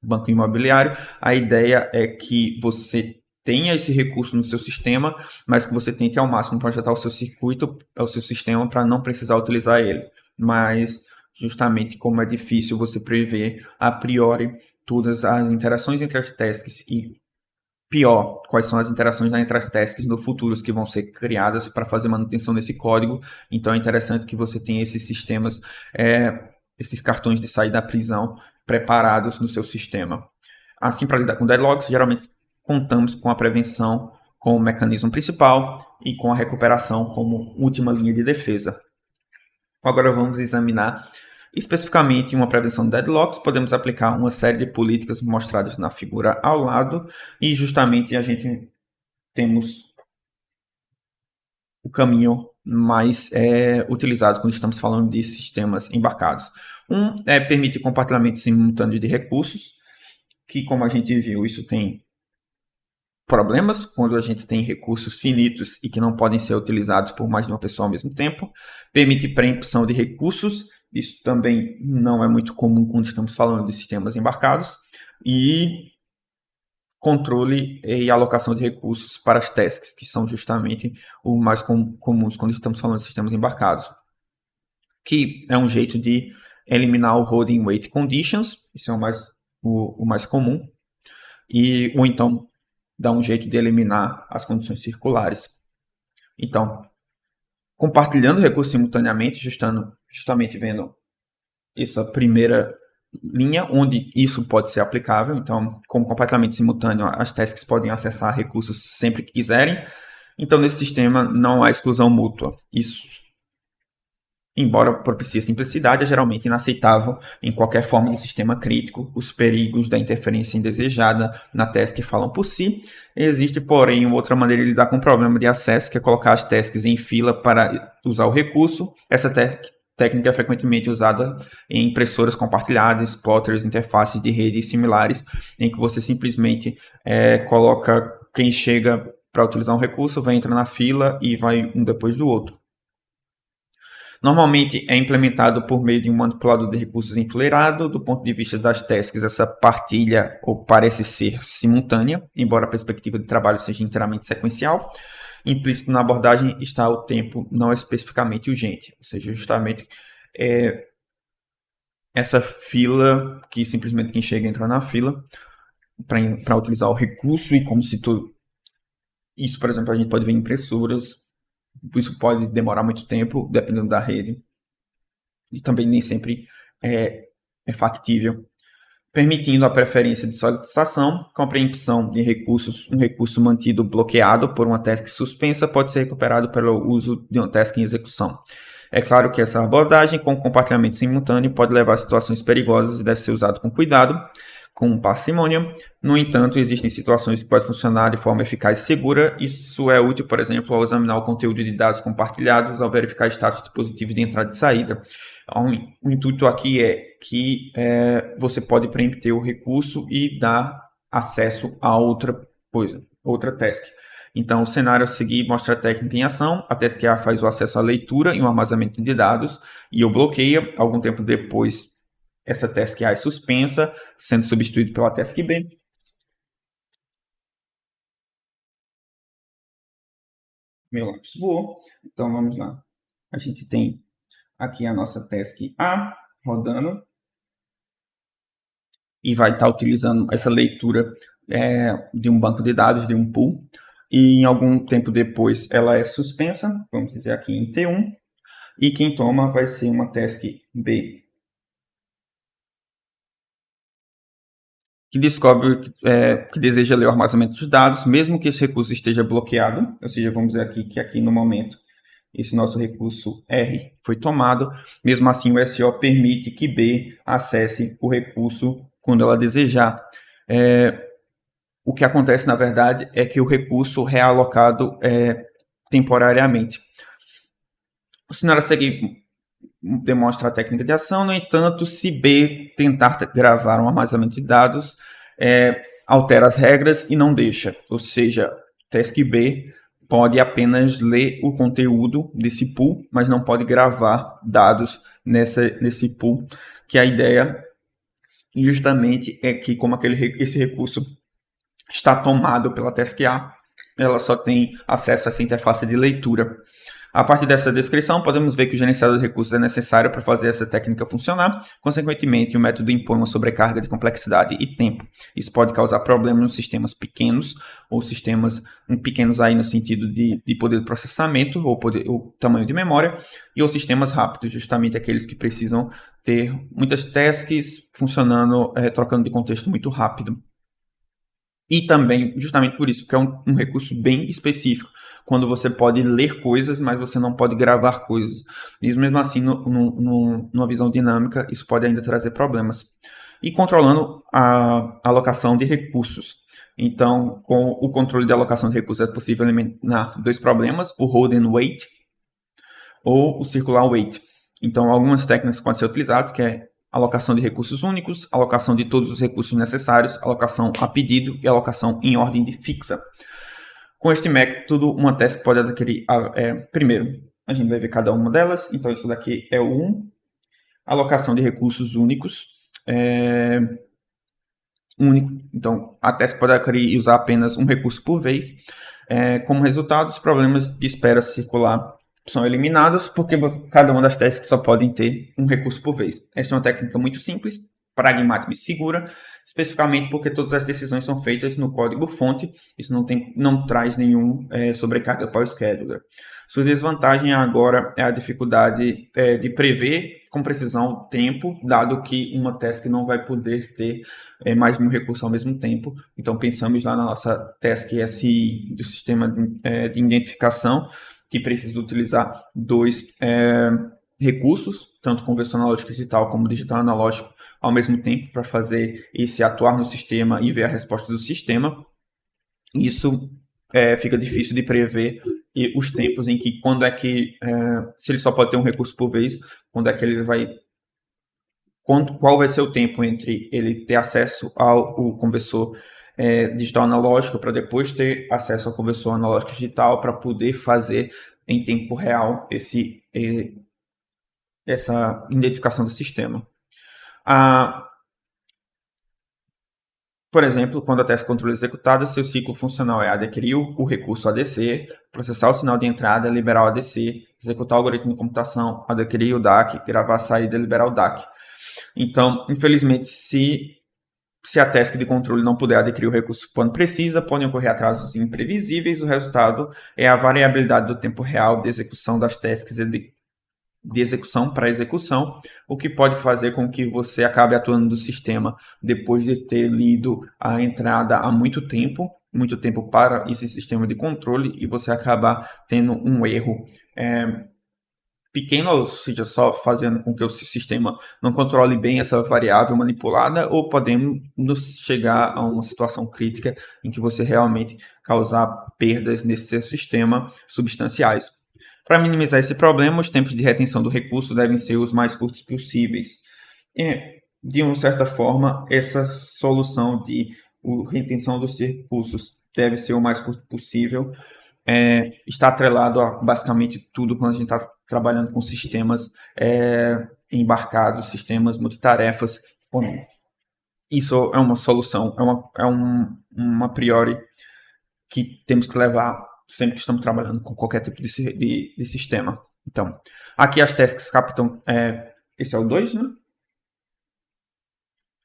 banco imobiliário. A ideia é que você tenha esse recurso no seu sistema, mas que você tente ao máximo projetar o seu circuito, o seu sistema, para não precisar utilizar ele. Mas, justamente como é difícil você prever a priori todas as interações entre as tasks e, pior, quais são as interações entre as tasks no futuro que vão ser criadas para fazer manutenção desse código. Então é interessante que você tenha esses sistemas, esses cartões de saída da prisão preparados no seu sistema. Assim, para lidar com deadlocks, geralmente contamos com a prevenção como mecanismo principal e com a recuperação como última linha de defesa. Agora vamos examinar especificamente uma prevenção de deadlocks. Podemos aplicar uma série de políticas mostradas na figura ao lado e justamente a gente temos o caminho mais utilizado quando estamos falando de sistemas embarcados. Permite compartilhamento simultâneo de recursos, que, como a gente viu, isso tem problemas quando a gente tem recursos finitos e que não podem ser utilizados por mais de uma pessoa ao mesmo tempo. Permite preempção de recursos, isso também não é muito comum quando estamos falando de sistemas embarcados. E controle e alocação de recursos para as tasks, que são justamente os mais comuns quando estamos falando de sistemas embarcados. Que é um jeito de eliminar o holding weight conditions, isso é o mais comum, ou então dar um jeito de eliminar as condições circulares. Então, compartilhando recursos simultaneamente, justamente vendo essa primeira linha onde isso pode ser aplicável. Então, como compartilhamento simultâneo, as tasks podem acessar recursos sempre que quiserem. Então, nesse sistema não há exclusão mútua. Isso, embora propicie simplicidade, é geralmente inaceitável em qualquer forma de sistema crítico. Os perigos da interferência indesejada na task falam por si. Existe, porém, outra maneira de lidar com o problema de acesso, que é colocar as tasks em fila para usar o recurso. Essa técnica é frequentemente usada em impressoras compartilhadas, plotters, interfaces de rede e similares, em que você simplesmente coloca quem chega para utilizar um recurso, vai entrar na fila e vai um depois do outro. Normalmente é implementado por meio de um manipulador de recursos enfileirado. Do ponto de vista das tasks, essa partilha parece ser simultânea, embora a perspectiva de trabalho seja inteiramente sequencial. Implícito na abordagem está o tempo não especificamente urgente, ou seja, justamente essa fila que simplesmente quem chega entra na fila para utilizar o recurso. E como se isso, por exemplo, a gente pode ver em impressoras. Isso pode demorar muito tempo, dependendo da rede. E também nem sempre é factível. Permitindo a preferência de solicitação, com a preempção de recursos, um recurso mantido bloqueado por uma task suspensa pode ser recuperado pelo uso de uma task em execução. É claro que essa abordagem com compartilhamento simultâneo pode levar a situações perigosas e deve ser usado com cuidado, com parcimônia. No entanto, existem situações que podem funcionar de forma eficaz e segura. Isso é útil, por exemplo, ao examinar o conteúdo de dados compartilhados, ao verificar status dispositivo de entrada e saída. O intuito aqui é que você pode preempter o recurso e dar acesso a outra coisa, outra task. Então, o cenário a seguir mostra a técnica em ação. A task A faz o acesso à leitura e o armazenamento de dados e o bloqueia. Algum tempo depois, essa task A é suspensa, sendo substituída pela task B. Meu lápis voou. Então, vamos lá. A gente tem aqui a nossa task A rodando e vai estar utilizando essa leitura de um banco de dados, de um pool. E em algum tempo depois ela é suspensa, vamos dizer aqui em T1, e quem toma vai ser uma task B, que descobre que deseja ler o armazenamento dos dados, mesmo que esse recurso esteja bloqueado. Ou seja, vamos dizer aqui que aqui no momento esse nosso recurso R foi tomado. Mesmo assim, o SO permite que B acesse o recurso quando ela desejar. O que acontece, na verdade, é que o recurso é realocado temporariamente. O cenário a seguir demonstra a técnica de ação. No entanto, se B tentar gravar um armazenamento de dados, altera as regras e não deixa. Ou seja, task B pode apenas ler o conteúdo desse pool, mas não pode gravar dados nesse pool, que a ideia justamente é que, como esse recurso está tomado pela task A, ela só tem acesso a essa interface de leitura. A partir dessa descrição, podemos ver que o gerenciador de recursos é necessário para fazer essa técnica funcionar. Consequentemente, o método impõe uma sobrecarga de complexidade e tempo. Isso pode causar problemas nos sistemas pequenos, ou sistemas pequenos aí no sentido de poder de processamento, ou tamanho de memória, e ou sistemas rápidos, justamente aqueles que precisam ter muitas tasks funcionando, trocando de contexto muito rápido. E também, justamente por isso, porque é um recurso bem específico, quando você pode ler coisas, mas você não pode gravar coisas. E mesmo assim, numa visão dinâmica, isso pode ainda trazer problemas. E controlando a alocação de recursos. Então, com o controle de alocação de recursos, é possível eliminar dois problemas, o hold and wait ou o circular wait. Então, algumas técnicas podem ser utilizadas, que é alocação de recursos únicos, alocação de todos os recursos necessários, alocação a pedido e alocação em ordem de fixa. Com este método, uma task pode adquirir, primeiro, a gente vai ver cada uma delas. Então, isso daqui é o 1, alocação de recursos únicos, único. Então, a task pode adquirir e usar apenas um recurso por vez. Como resultado, os problemas de espera circular são eliminados, porque cada uma das tasks só podem ter um recurso por vez. Essa é uma técnica muito simples, pragmática e segura, especificamente porque todas as decisões são feitas no código-fonte, isso não traz nenhum sobrecarga para o scheduler. Sua desvantagem agora é a dificuldade de prever com precisão o tempo, dado que uma task não vai poder ter mais de um recurso ao mesmo tempo. Então, pensamos lá na nossa task SI do sistema de identificação, que precisa utilizar dois recursos, tanto conversão analógico digital como digital analógico, ao mesmo tempo, para fazer esse atuar no sistema e ver a resposta do sistema. Isso fica difícil de prever os tempos em que, se ele só pode ter um recurso por vez, quando é que ele vai... Qual vai ser o tempo entre ele ter acesso ao conversor digital analógico para depois ter acesso ao conversor analógico digital para poder fazer em tempo real essa identificação do sistema. Por exemplo, quando a task control é executada, seu ciclo funcional é adquirir o recurso ADC, processar o sinal de entrada, liberar o ADC, executar o algoritmo de computação, adquirir o DAC, gravar a saída e liberar o DAC. Então, infelizmente, se a task de controle não puder adquirir o recurso quando precisa, podem ocorrer atrasos imprevisíveis. O resultado é a variabilidade do tempo real de execução das tasks de execução para execução, o que pode fazer com que você acabe atuando no sistema depois de ter lido a entrada há muito tempo para esse sistema de controle, e você acabar tendo um erro pequeno, ou seja, só fazendo com que o sistema não controle bem essa variável manipulada, ou podemos chegar a uma situação crítica em que você realmente causar perdas nesse seu sistema substanciais. Para minimizar esse problema, os tempos de retenção do recurso devem ser os mais curtos possíveis. De uma certa forma, essa solução de retenção dos recursos deve ser o mais curto possível. Está atrelado a basicamente tudo quando a gente está trabalhando com sistemas embarcados, sistemas multitarefas. Isso é uma solução, uma priori que temos que levar sempre que estamos trabalhando com qualquer tipo de sistema. Então, aqui as tasks captam, esse é o 2, né?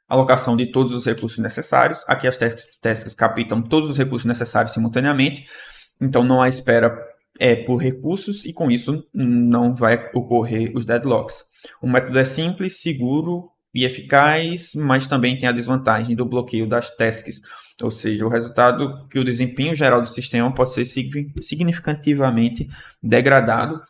Alocação de todos os recursos necessários. Aqui as tasks captam todos os recursos necessários simultaneamente. Então, não há espera por recursos e, com isso, não vai ocorrer os deadlocks. O método é simples, seguro e eficaz, mas também tem a desvantagem do bloqueio das tasks. Ou seja, o resultado que o desempenho geral do sistema pode ser significativamente degradado,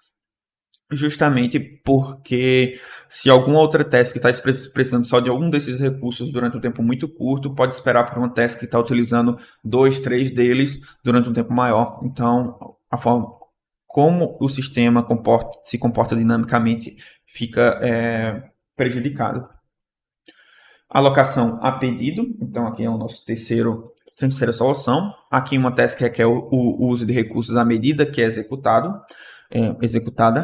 justamente porque se alguma outra task está precisando só de algum desses recursos durante um tempo muito curto, pode esperar por uma task que está utilizando 2, 3 deles durante um tempo maior. Então, a forma como o sistema se comporta dinamicamente fica prejudicado. Alocação a pedido, então aqui é o nosso terceira solução. Aqui uma task requer o uso de recursos à medida que é executada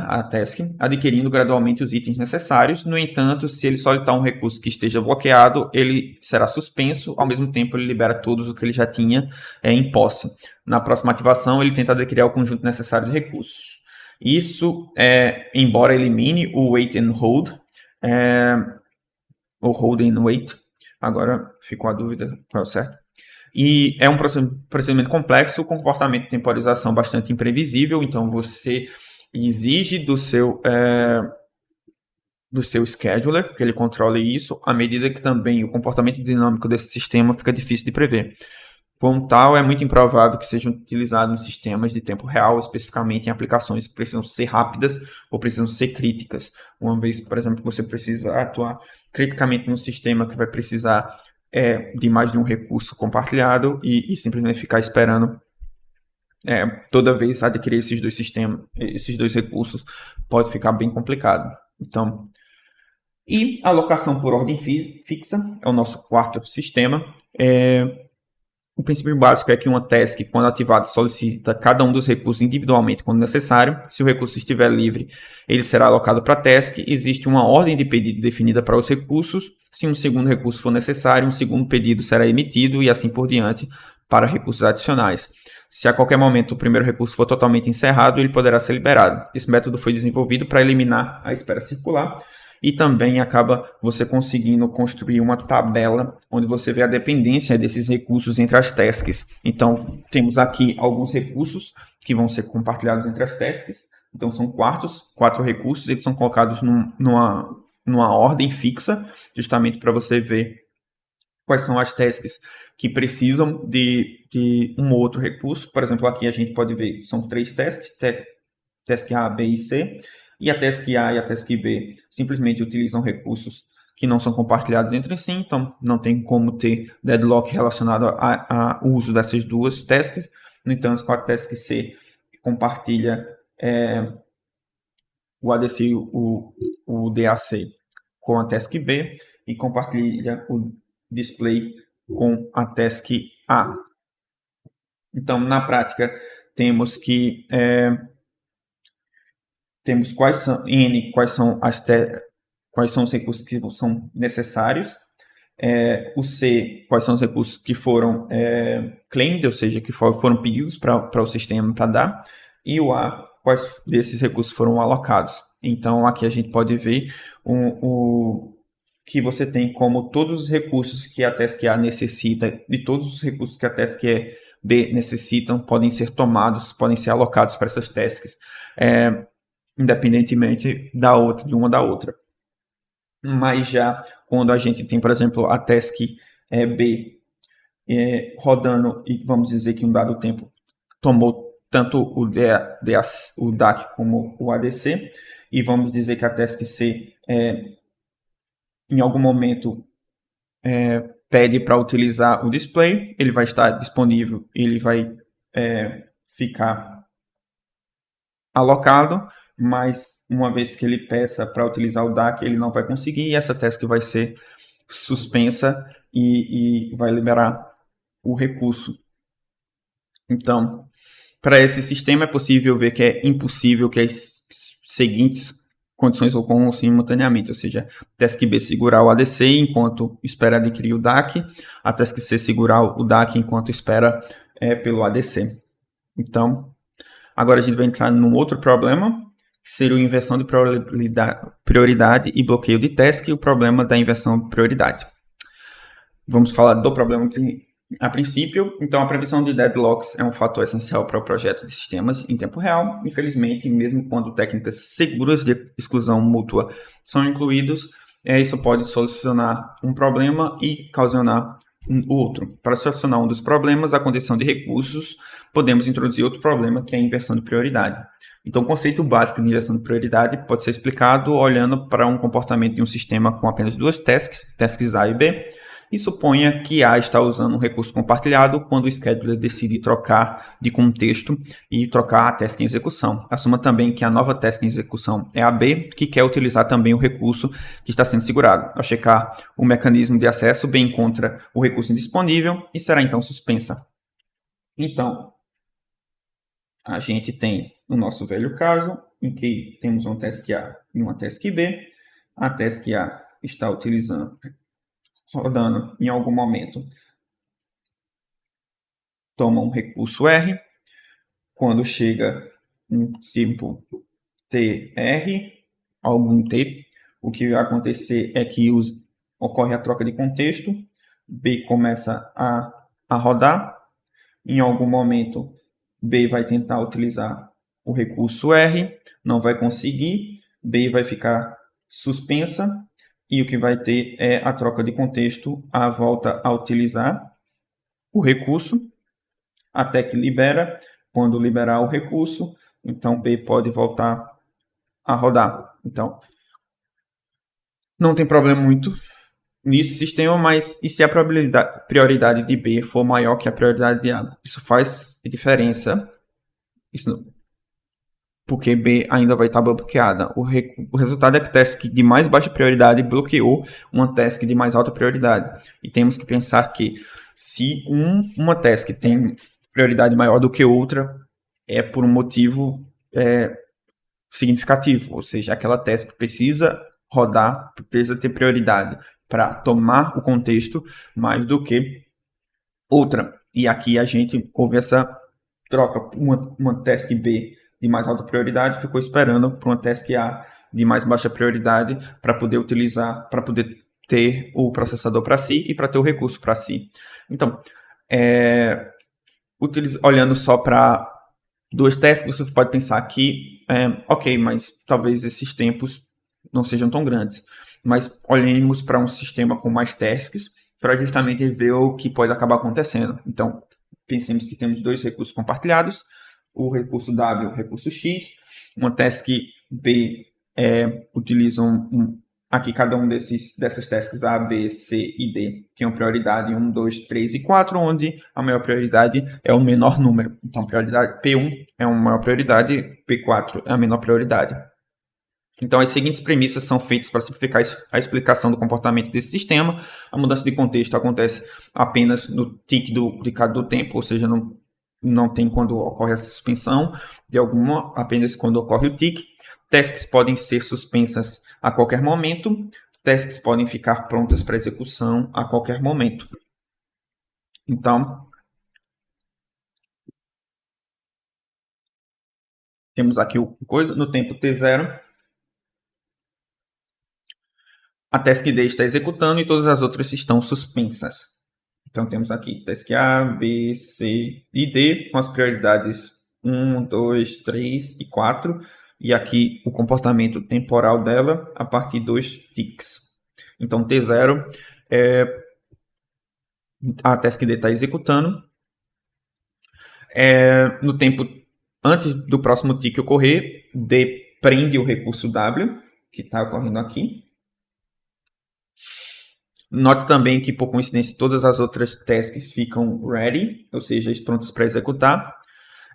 a task, adquirindo gradualmente os itens necessários. No entanto, se ele solicitar um recurso que esteja bloqueado, ele será suspenso, ao mesmo tempo ele libera todos o que ele já tinha em posse. Na próxima ativação, ele tenta adquirir o conjunto necessário de recursos. Isso, embora elimine o wait and hold, ou hold and wait, agora ficou a dúvida qual é o certo. E é um procedimento complexo, com comportamento de temporização bastante imprevisível, então você exige do seu scheduler que ele controle isso, à medida que também o comportamento dinâmico desse sistema fica difícil de prever. Como tal, é muito improvável que sejam utilizados em sistemas de tempo real, especificamente em aplicações que precisam ser rápidas ou precisam ser críticas. Uma vez, por exemplo, você precisa atuar criticamente num sistema que vai precisar de mais de um recurso compartilhado e simplesmente ficar esperando toda vez adquirir esses dois recursos pode ficar bem complicado. Então, e a alocação por ordem fixa é o nosso quarto sistema. O princípio básico é que uma task, quando ativada, solicita cada um dos recursos individualmente quando necessário. Se o recurso estiver livre, ele será alocado para a task. Existe uma ordem de pedido definida para os recursos. Se um segundo recurso for necessário, um segundo pedido será emitido e assim por diante para recursos adicionais. Se a qualquer momento o primeiro recurso for totalmente encerrado, ele poderá ser liberado. Esse método foi desenvolvido para eliminar a espera circular e também acaba você conseguindo construir uma tabela onde você vê a dependência desses recursos entre as tasks. Então, temos aqui alguns recursos que vão ser compartilhados entre as tasks. Então, são quatro recursos, eles são colocados numa ordem fixa, justamente para você ver quais são as tasks que precisam de um outro recurso. Por exemplo, aqui a gente pode ver, são 3 tasks, task A, B e C, e a task A e a task B simplesmente utilizam recursos que não são compartilhados entre si, então não tem como ter deadlock relacionado ao uso dessas duas tasks. No entanto, com a task C compartilha o ADC, o DAC com a task B e compartilha o display com a task A. Então, na prática, temos que temos quais são os recursos que são necessários. O C, quais são os recursos que foram claimed, ou seja, que foram pedidos para o sistema para dar. E o A, quais desses recursos foram alocados. Então, aqui a gente pode ver que você tem como todos os recursos que a task A necessita e todos os recursos que a task B necessitam podem ser tomados, podem ser alocados para essas tasks, independentemente de uma da outra. Mas já quando a gente tem, por exemplo, a task B rodando e vamos dizer que um dado tempo tomou tanto o DAC como o ADC, e vamos dizer que a task C em algum momento pede para utilizar o display, ele vai estar disponível, ele vai ficar alocado, mas uma vez que ele peça para utilizar o DAC, ele não vai conseguir, e essa task vai ser suspensa e vai liberar o recurso. Então, para esse sistema é possível ver que é impossível que as seguintes condições ocorram simultaneamente, ou seja, a task B segurar o ADC enquanto espera adquirir o DAC, a task C segurar o DAC enquanto espera pelo ADC. Então, agora a gente vai entrar num outro problema, que seria a inversão de prioridade e bloqueio de task, e o problema da inversão de prioridade. Vamos falar do problema a princípio. Então, a prevenção de deadlocks é um fator essencial para o projeto de sistemas em tempo real. Infelizmente, mesmo quando técnicas seguras de exclusão mútua são incluídos, isso pode solucionar um problema e ocasionar outro. Para solucionar um dos problemas, a condição de recursos, podemos introduzir outro problema, que é a inversão de prioridade. Então, o conceito básico de inversão de prioridade pode ser explicado olhando para um comportamento de um sistema com apenas duas tasks A e B, e suponha que A está usando um recurso compartilhado quando o scheduler decide trocar de contexto e trocar a task em execução. Assuma também que a nova task em execução é a B, que quer utilizar também o recurso que está sendo segurado. Ao checar o mecanismo de acesso, B encontra o recurso indisponível e será então suspensa. Então, a gente tem o nosso velho caso, em que temos uma task A e uma task B. A task A está rodando em algum momento, toma um recurso R, quando chega um tipo TR, algum T, o que vai acontecer é que ocorre a troca de contexto, B começa a rodar, em algum momento B vai tentar utilizar o recurso R, não vai conseguir, B vai ficar suspensa, e o que vai ter é a troca de contexto, a volta a utilizar o recurso, até que libera. Quando liberar o recurso, então B pode voltar a rodar. Então, não tem problema muito nesse sistema, mas e se a prioridade de B for maior que a prioridade de A? Isso faz diferença, porque B ainda vai estar bloqueada. O resultado é que a task de mais baixa prioridade bloqueou uma task de mais alta prioridade. E temos que pensar que se uma task tem prioridade maior do que outra, é por um motivo significativo, ou seja, aquela task precisa rodar, precisa ter prioridade para tomar o contexto mais do que outra. E aqui a gente houve essa troca, uma task B de mais alta prioridade ficou esperando para uma task A de mais baixa prioridade para poder utilizar, para poder ter o processador para si e para ter o recurso para si. Então, olhando só para duas tasks, você pode pensar que, ok, mas talvez esses tempos não sejam tão grandes. Mas olhemos para um sistema com mais tasks para justamente ver o que pode acabar acontecendo. Então, pensemos que temos dois recursos compartilhados, o recurso W e o recurso X. Uma task B utiliza aqui cada um dessas tasks A, B, C e D tem uma prioridade 1, 2, 3 e 4, onde a maior prioridade é o menor número. Então, prioridade P1 é uma maior prioridade, P4 é a menor prioridade. Então, as seguintes premissas são feitas para simplificar a explicação do comportamento desse sistema. A mudança de contexto acontece apenas no tick de cada tempo, ou seja, não tem quando ocorre a suspensão de alguma, apenas quando ocorre o tick. Tasks podem ser suspensas a qualquer momento. Tasks podem ficar prontas para execução a qualquer momento. Então, temos aqui no tempo T0. A task D está executando e todas as outras estão suspensas. Então, temos aqui task A, B, C e D com as prioridades 1, 2, 3 e 4. E aqui o comportamento temporal dela a partir dos ticks. Então, T0, a task D está executando. No tempo antes do próximo tick ocorrer, D prende o recurso W, que está ocorrendo aqui. Note também que, por coincidência, todas as outras tasks ficam ready, ou seja, prontas para executar.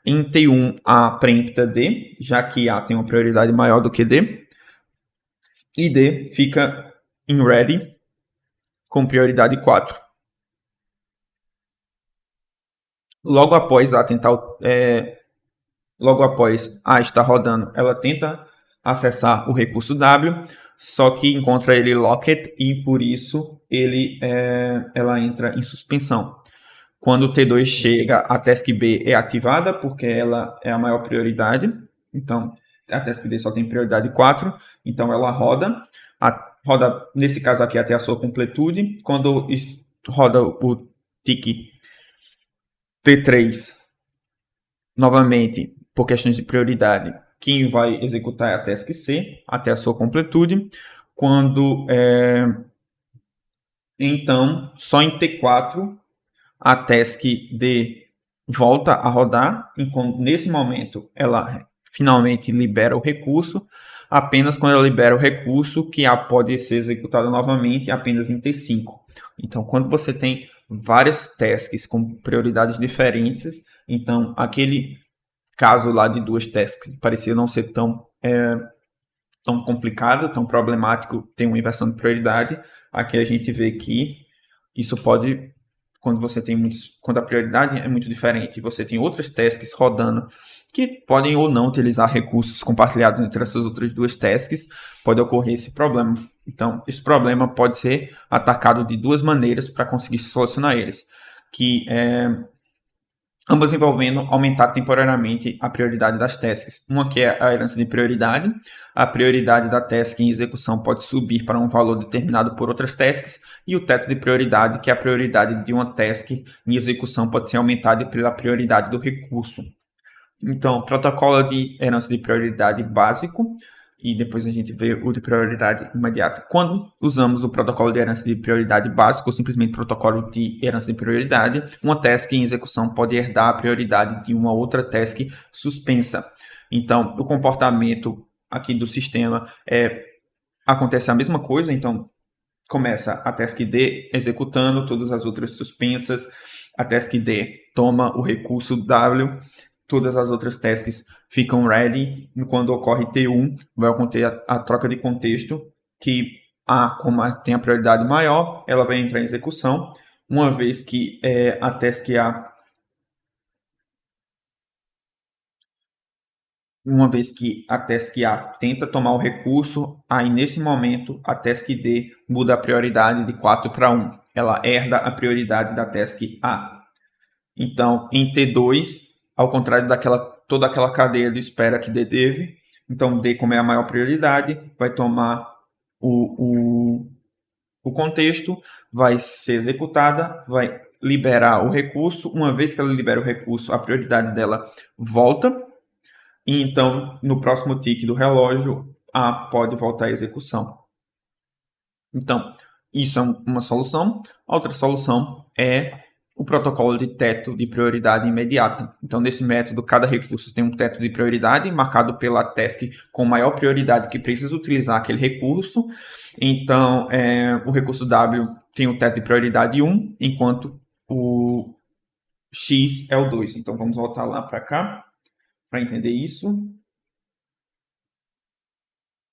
Em T1, A preempta D, já que A tem uma prioridade maior do que D. E D fica em ready, com prioridade 4. Logo após A estar rodando, ela tenta acessar o recurso W, só que encontra ele locked e por isso ela entra em suspensão. Quando o T2 chega, a task B é ativada porque ela é a maior prioridade. Então, a task D só tem prioridade 4, então ela roda. Roda, nesse caso aqui, até a sua completude. Quando roda o tick T3, novamente, por questões de prioridade, quem vai executar é a task C, até a sua completude. Então, só em T4, a task D volta a rodar. Nesse momento, ela finalmente libera o recurso. Apenas quando ela libera o recurso, que A pode ser executada novamente apenas em T5. Então, quando você tem várias tasks com prioridades diferentes, então aquele caso lá de duas tasks parecia não ser tão complicado, tão problemático, tem uma inversão de prioridade. Aqui a gente vê que isso pode, quando a prioridade é muito diferente, você tem outras tasks rodando que podem ou não utilizar recursos compartilhados entre essas outras duas tasks, pode ocorrer esse problema. Então, esse problema pode ser atacado de duas maneiras para conseguir solucionar eles, que ambas envolvendo aumentar temporariamente a prioridade das tasks. Uma que é a herança de prioridade. A prioridade da task em execução pode subir para um valor determinado por outras tasks. E o teto de prioridade, que é a prioridade de uma task em execução, pode ser aumentada pela prioridade do recurso. Então, protocolo de herança de prioridade básico. E depois a gente vê o de prioridade imediata. Quando usamos o protocolo de herança de prioridade básico, ou simplesmente protocolo de herança de prioridade, uma task em execução pode herdar a prioridade de uma outra task suspensa. Então, o comportamento aqui do sistema acontece a mesma coisa. Então, começa a task D executando, todas as outras suspensas. A task D toma o recurso W, todas as outras tasks ficam ready. Quando ocorre T1, vai ocorrer a troca de contexto, que como tem a prioridade maior, ela vai entrar em execução. Uma vez que a task A tenta tomar o recurso, aí nesse momento a task D muda a prioridade de 4 para 1. Ela herda a prioridade da task A. Então, em T2, ao contrário toda aquela cadeia de espera que D teve, Então, D, como é a maior prioridade, vai tomar o contexto, vai ser executada, vai liberar o recurso. Uma vez que ela libera o recurso, a prioridade dela volta. E então, no próximo tique do relógio, A pode voltar à execução. Então, isso é uma solução. Outra solução é o protocolo de teto de prioridade imediata. Então, nesse método, cada recurso tem um teto de prioridade marcado pela task com maior prioridade que precisa utilizar aquele recurso. Então, o recurso W tem o teto de prioridade 1, enquanto o X é o 2. Então, vamos voltar lá para cá para entender isso.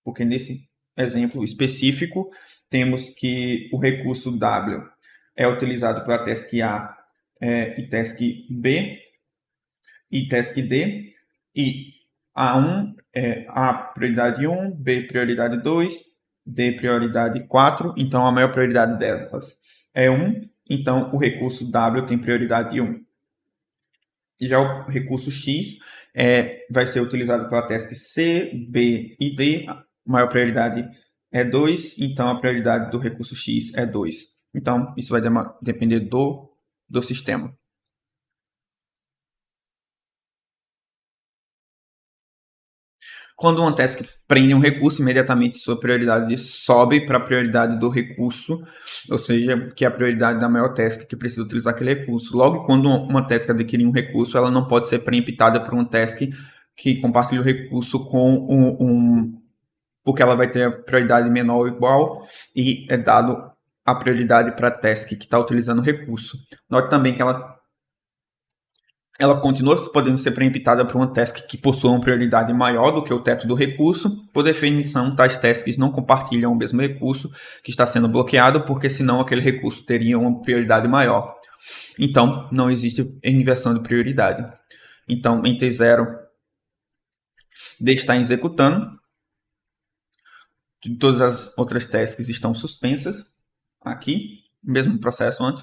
Porque nesse exemplo específico, temos que o recurso W é utilizado para task A e task B e task D, e A1 é A prioridade 1, B prioridade 2, D prioridade 4, então a maior prioridade delas é 1, então o recurso W tem prioridade 1. E já o recurso X vai ser utilizado pela task C, B e D. A maior prioridade é 2, então a prioridade do recurso X é 2. Então, isso vai depender do sistema. Quando uma task prende um recurso, imediatamente sua prioridade sobe para a prioridade do recurso, ou seja, que é a prioridade da maior task que precisa utilizar aquele recurso. Logo, quando uma task adquirir um recurso, ela não pode ser preemptada por uma task que compartilha o recurso com porque ela vai ter a prioridade menor ou igual e é dado a prioridade para a task que está utilizando o recurso. Note também que ela continua podendo ser preemptada por uma task que possua uma prioridade maior do que o teto do recurso. Por definição, tais tasks não compartilham o mesmo recurso que está sendo bloqueado, porque senão aquele recurso teria uma prioridade maior. Então, não existe inversão de prioridade. Então, em T0, D está executando, todas as outras tasks estão suspensas aqui, mesmo processo antes.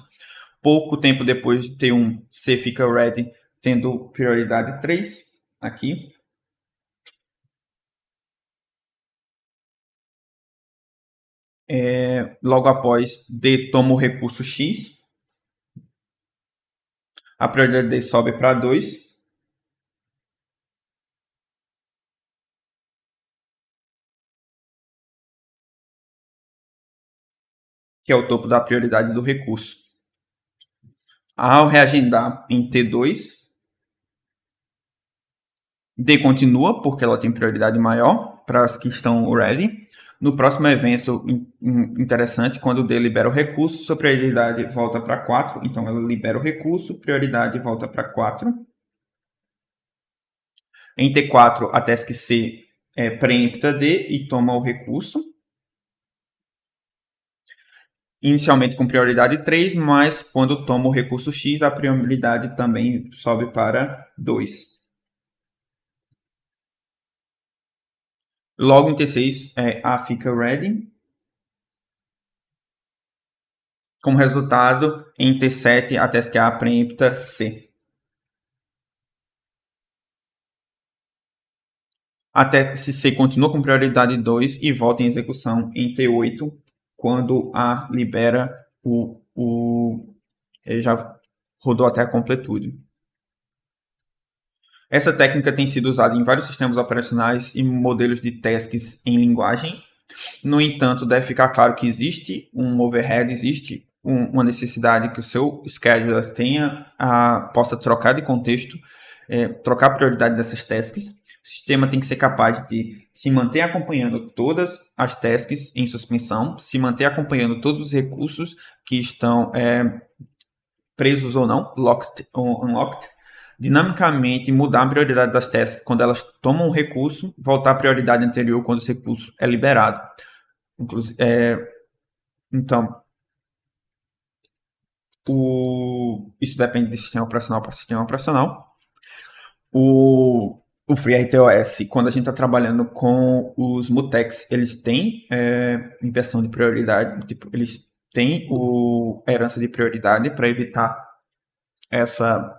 Pouco tempo depois de T1, C fica ready, tendo prioridade 3 aqui. Logo após, D toma o recurso X. A prioridade D sobe para 2. Que é o topo da prioridade do recurso. Ao reagendar em T2, D continua, porque ela tem prioridade maior para as que estão ready. No próximo evento interessante, quando D libera o recurso, sua prioridade volta para 4. Então, ela libera o recurso, prioridade volta para 4. Em T4, a task C preempta D e toma o recurso. Inicialmente com prioridade 3, mas quando toma o recurso X, a prioridade também sobe para 2. Logo em T6, A fica ready. Como resultado, em T7, a task A preempta C. A task C continua com prioridade 2 e volta em execução em T8, quando A libera ele já rodou até a completude. Essa técnica tem sido usada em vários sistemas operacionais e modelos de tasks em linguagem. No entanto, deve ficar claro que existe um overhead, existe uma necessidade que o seu scheduler possa trocar de contexto, trocar a prioridade dessas tasks. O sistema tem que ser capaz de se manter acompanhando todas as tasks em suspensão, se manter acompanhando todos os recursos que estão presos ou não, locked ou unlocked, dinamicamente mudar a prioridade das tasks quando elas tomam um recurso, voltar à prioridade anterior quando esse recurso é liberado. Então, isso depende de sistema operacional para sistema operacional. O FreeRTOS, quando a gente está trabalhando com os mutex, eles têm inversão de prioridade, tipo, eles têm a herança de prioridade para evitar essa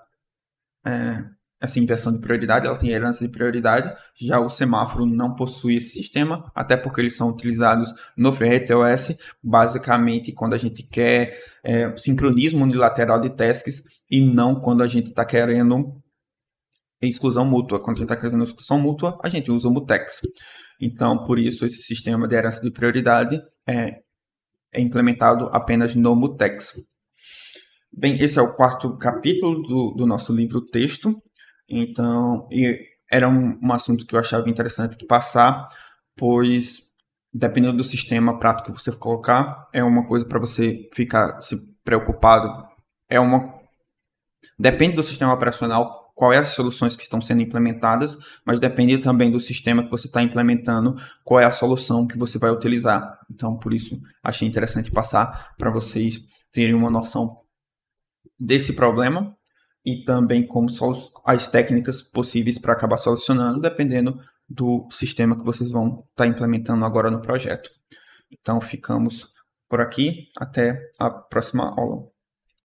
essa inversão de prioridade, ela tem herança de prioridade. Já o semáforo não possui esse sistema, até porque eles são utilizados no FreeRTOS, basicamente quando a gente quer sincronismo unilateral de tasks e não quando a gente está querendo exclusão mútua. Quando a gente está querendo exclusão mútua, a gente usa o mutex. Então, por isso, esse sistema de herança de prioridade é implementado apenas no mutex. Bem, esse é o quarto capítulo do nosso livro-texto. Então, era um assunto que eu achava interessante de passar, pois, dependendo do sistema prático que você colocar, é uma coisa para você ficar se preocupado. Depende do sistema operacional, qual é as soluções que estão sendo implementadas, mas depende também do sistema que você está implementando, qual é a solução que você vai utilizar. Então, por isso, achei interessante passar para vocês terem uma noção desse problema e também como as técnicas possíveis para acabar solucionando, dependendo do sistema que vocês vão estar implementando agora no projeto. Então, ficamos por aqui. Até a próxima aula.